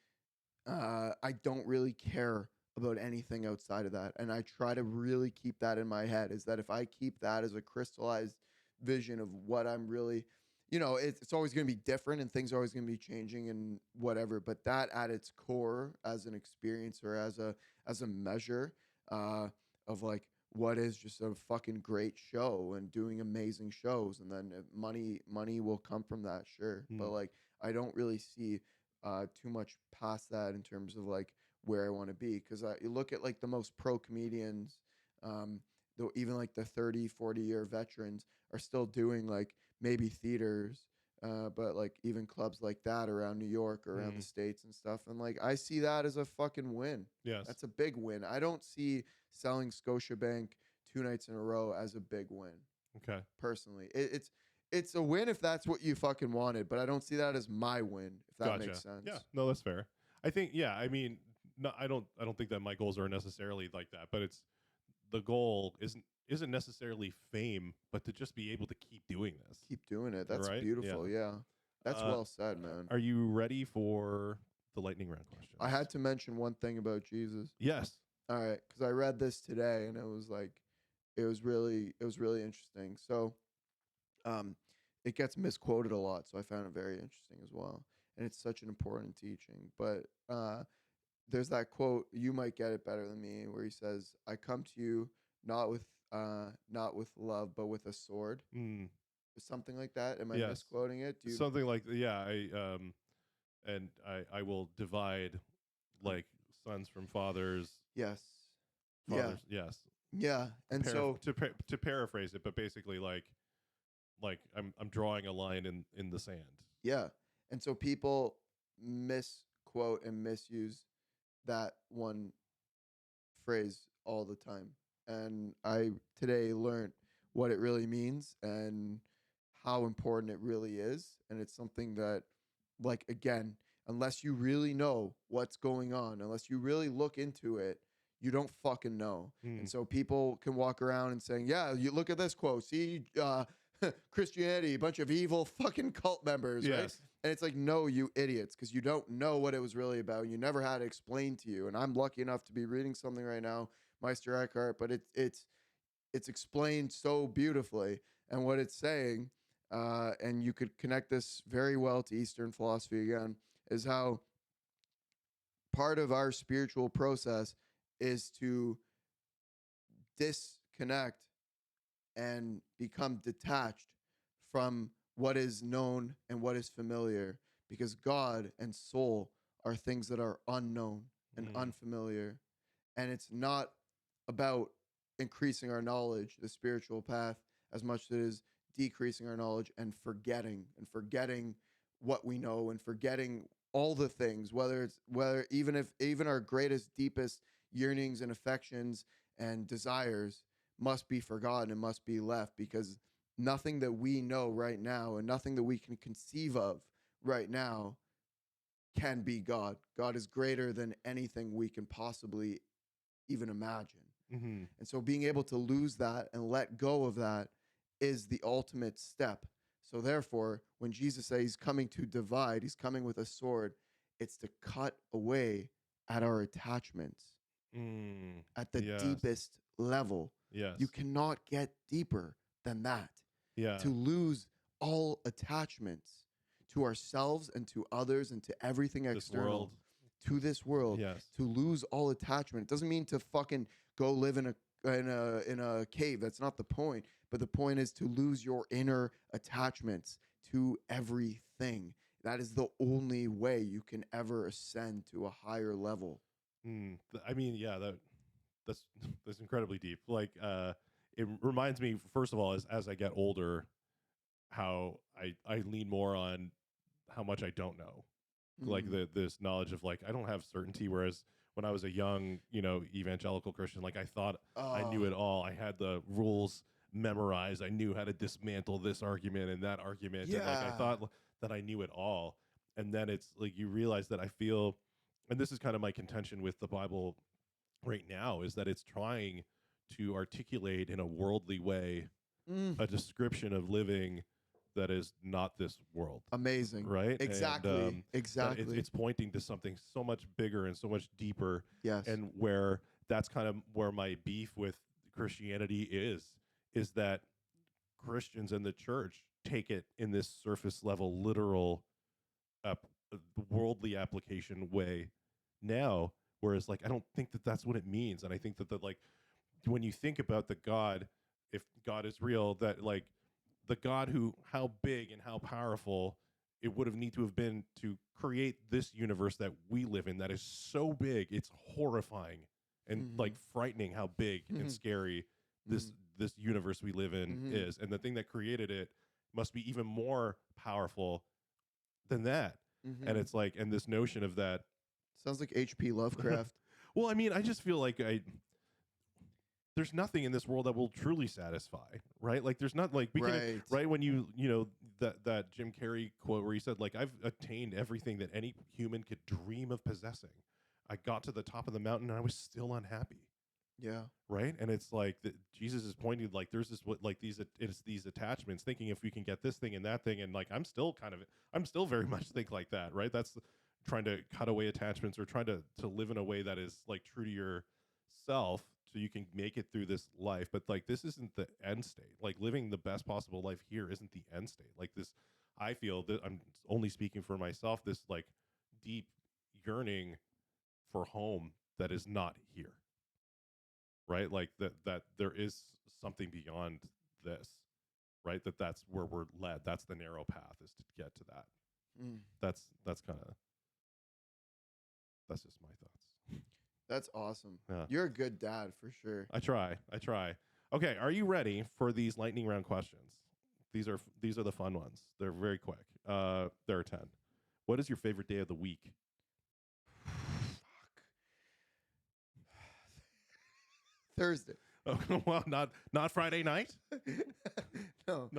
care about anything outside of that. And I try to really keep that in my head, is that if I keep that as a crystallized vision of what I'm really, it's always going to be different and things are always going to be changing and whatever. But that at its core as an experience or as a measure of like what is just a fucking great show and doing amazing shows. And then money will come from that. Sure. But like, I don't really see too much past that in terms of like where I want to be. Because you look at like the most pro comedians, though even like the 30, 40-year veterans are still doing like maybe theaters, but like even clubs like that around New York or around the States and stuff. And like, I see that as a fucking win. Yes. That's a big win. I don't see selling Scotiabank 2 nights in a row as a big win. Okay. Personally, it's a win if that's what you fucking wanted, but I don't see that as my win, if that makes sense. Yeah, no, that's fair. I think, I mean, no, I don't think that my goals are necessarily like that, but it's the goal isn't necessarily fame, but to just be able to keep doing this. Keep doing it. That's right? beautiful. Yeah. That's well said, man. Are you ready for the lightning round questions? I had to mention one thing about Jesus. Yes. All right, because I read this today and it was really interesting. So, it gets misquoted a lot, so I found it very interesting as well. And it's such an important teaching. But there's that quote, you might get it better than me, where he says, "I come to you not with love, but with a sword." Something like that. Am I misquoting it? Something like I will divide like sons from fathers. Yes. Fathers. Yeah. Yes. Yeah. And so to paraphrase it, but basically like I'm drawing a line in the sand. Yeah. And so people misquote and misuse that one phrase all the time. And I today learned what it really means and how important it really is. And it's something that, like, again, unless you really know what's going on, unless you really look into it, you don't fucking know. And so people can walk around and saying, yeah, you look at this quote, see, Christianity, a bunch of evil fucking cult members, right? And it's like, no, you idiots, because you don't know what it was really about. You never had it explained to you. And I'm lucky enough to be reading something right now, Meister Eckhart, but it's explained so beautifully. And what it's saying, and you could connect this very well to Eastern philosophy again, is how part of our spiritual process is to disconnect and become detached from what is known and what is familiar, because God and soul are things that are unknown and unfamiliar. And it's not about increasing our knowledge, the spiritual path, as much as it is decreasing our knowledge and forgetting what we know and forgetting all the things, whether even our greatest, deepest yearnings and affections and desires must be forgotten and must be left, because nothing that we know right now and nothing that we can conceive of right now can be God. God is greater than anything we can possibly even imagine. And so being able to lose that and let go of that is the ultimate step. So therefore, when Jesus says he's coming to divide, he's coming with a sword, it's to cut away at our attachments at the deepest level. Yes. You cannot get deeper than that. Yeah. To lose all attachments to ourselves and to others and to everything external, to this world, Yes. to lose all attachment. It doesn't mean to fucking go live in in a cave. That's not the point. But the point is to lose your inner attachments to everything. That is the only way you can ever ascend to a higher level. I mean, yeah, that's that's incredibly deep. Like, it reminds me, first of all, as I get older, how I lean more on how much I don't know, like this knowledge of like I don't have certainty. Whereas when I was a young, evangelical Christian, like I thought I knew it all. I had the rules memorized. I knew how to dismantle this argument and that argument, and like I thought that I knew it all. And then it's like you realize that I feel, and this is kind of my contention with the Bible right now, is that it's trying to articulate in a worldly way a description of living that is not this world. Amazing. Right? Exactly. And, exactly. It's pointing to something so much bigger and so much deeper. Yes. And where that's kind of where my beef with Christianity is that Christians and the church take it in this surface level, literal, worldly application way now. Whereas, like, I don't think that that's what it means. And I think that, like, when you think about the God, if God is real, that, like, the God who, how big and how powerful it would have need to have been to create this universe that we live in that is so big, it's horrifying and like frightening how big and scary this universe we live in is. And the thing that created it must be even more powerful than that. And it's like, and this notion of that sounds like H.P. Lovecraft. Well, I mean, I just feel like there's nothing in this world that will truly satisfy, right? Like there's not like we can, right? When you that Jim Carrey quote where he said, like, I've attained everything that any human could dream of possessing. I got to the top of the mountain and I was still unhappy. Yeah. Right. And it's like Jesus is pointing, like, there's this, it's these attachments, thinking if we can get this thing and that thing. And like, I'm still very much think like that. Right. That's trying to cut away attachments or trying to live in a way that is like true to yourself so you can make it through this life. But like, this isn't the end state. Like living the best possible life here isn't the end state. Like this, I feel that I'm only speaking for myself, this like deep yearning for home that is not here. Right? Like that there is something beyond this, right? That's where we're led. That's the narrow path, is to get to that. That's just my thoughts. That's awesome. Yeah. You're a good dad for sure. I try. Okay, are you ready for these lightning round questions? These are the fun ones. They're very quick. There are 10. What is your favorite day of the week? Thursday. Oh, well, not Friday night? No.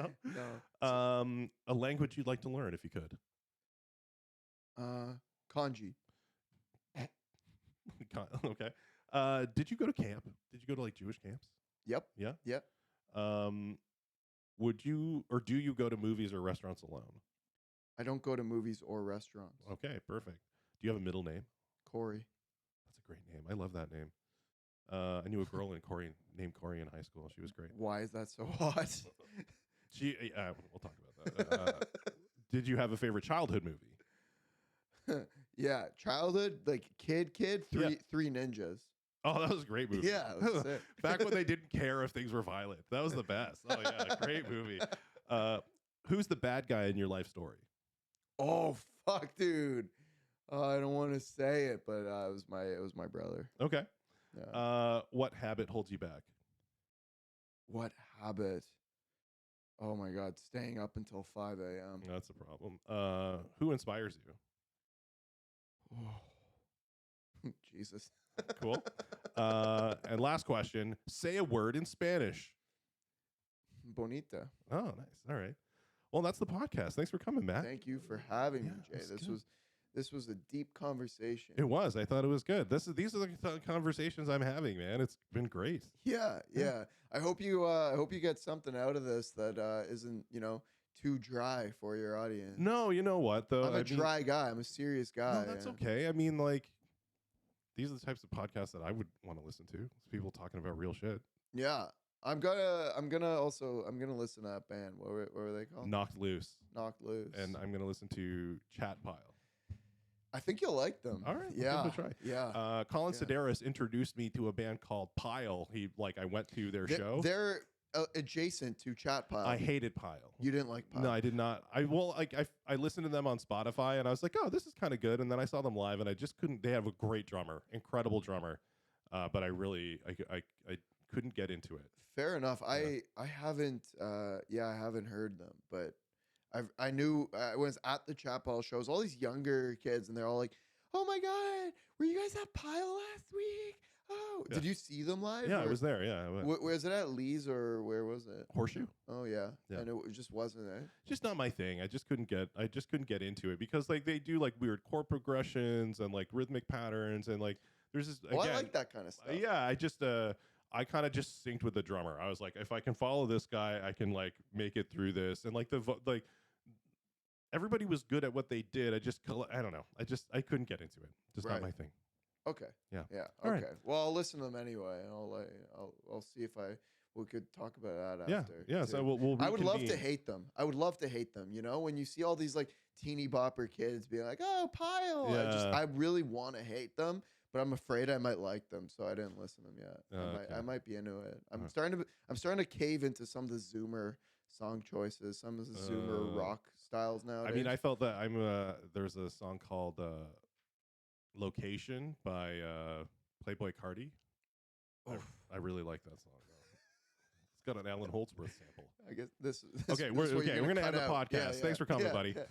A language you'd like to learn if you could? Kanji. Okay. Did you go to camp? Did you go to like Jewish camps? Yep. Yeah? Yep. Would you, or do you go to movies or restaurants alone? I don't go to movies or restaurants. Okay, perfect. Do you have a middle name? Corey. That's a great name. I love that name. I knew a girl named Corey in high school. She was great. Why is that so hot? We'll talk about that. Did you have a favorite childhood movie? Yeah, childhood, like kid, Three Ninjas. Oh, that was a great movie. Yeah, that was sick. Back when they didn't care if things were violent. That was the best. Oh yeah, great movie. Who's the bad guy in your life story? Oh fuck, dude. I don't want to say it, but it was my brother. Okay. Yeah. What habit holds you back? What habit? Oh my God, staying up until 5 a.m. That's a problem. Who inspires you? Oh. Jesus. Cool. And last question. Say a word in Spanish. Bonita. Oh, nice. All right. Well, that's the podcast. Thanks for coming, Matt. Thank you for having me, Jay. Good. This was a deep conversation. It was. I thought it was good. These are the conversations I'm having, man. It's been great. Yeah. I hope you get something out of this that isn't, too dry for your audience. No, you know what though? I'm a dry guy. I'm a serious guy. No, that's okay. I mean, like, these are the types of podcasts that I would want to listen to. It's people talking about real shit. Yeah. I'm gonna listen to that band. What were they called? Knocked Loose. Knocked Loose. And I'm gonna listen to Chat Pile. I think you'll like them. All right, Yeah. we'll give it a try. Yeah. Colin Yeah. Sedaris introduced me to a band called Pile. I went to their show. They're adjacent to Chat Pile. I hated Pile. You didn't like Pile? No, I did not. I listened to them on Spotify and I was like, oh, this is kind of good. And then I saw them live and I just couldn't. They have a great drummer, incredible drummer, but I couldn't get into it. Fair enough. Yeah. I haven't I haven't heard them, but I knew I was at the Chat Pile shows. All these younger kids, and they're all like, "Oh my god, were you guys at Pile last week? Oh, Yeah. did you see them live? Yeah, I was there. Yeah, I went. Where is it at? Lee's or where was it? Horseshoe. Oh yeah, Yeah. and it just wasn't it. Just not my thing. I just couldn't get into it because like they do like weird chord progressions and like rhythmic patterns and like there's this. Well, again, I like that kind of stuff. Yeah, I kind of just synced with the drummer. I was like, if I can follow this guy, I can like make it through this. And like everybody was good at what they did. I don't know. I couldn't get into it. Just not my thing. Okay. Yeah. Yeah. All Okay. right. Well, I'll listen to them anyway, and I'll see if we could talk about that after. Yeah. too. So we'll I would love to reconvene. hate them. I would love to hate them. You know, when you see all these like teeny bopper kids being like, "Oh, Pile," Yeah. I really want to hate them, but I'm afraid I might like them, so I didn't listen to them yet. Okay. I might be into it. I'm starting to cave into some of the Zoomer song choices, some of the Zoomer rock styles now. I mean, I felt that there's a song called Location by Playboy Cardi. I really like that song. It's got an Alan Holdsworth sample. I guess this Okay, this is what we're gonna end the podcast. Yeah, Thanks for coming, buddy. yeah.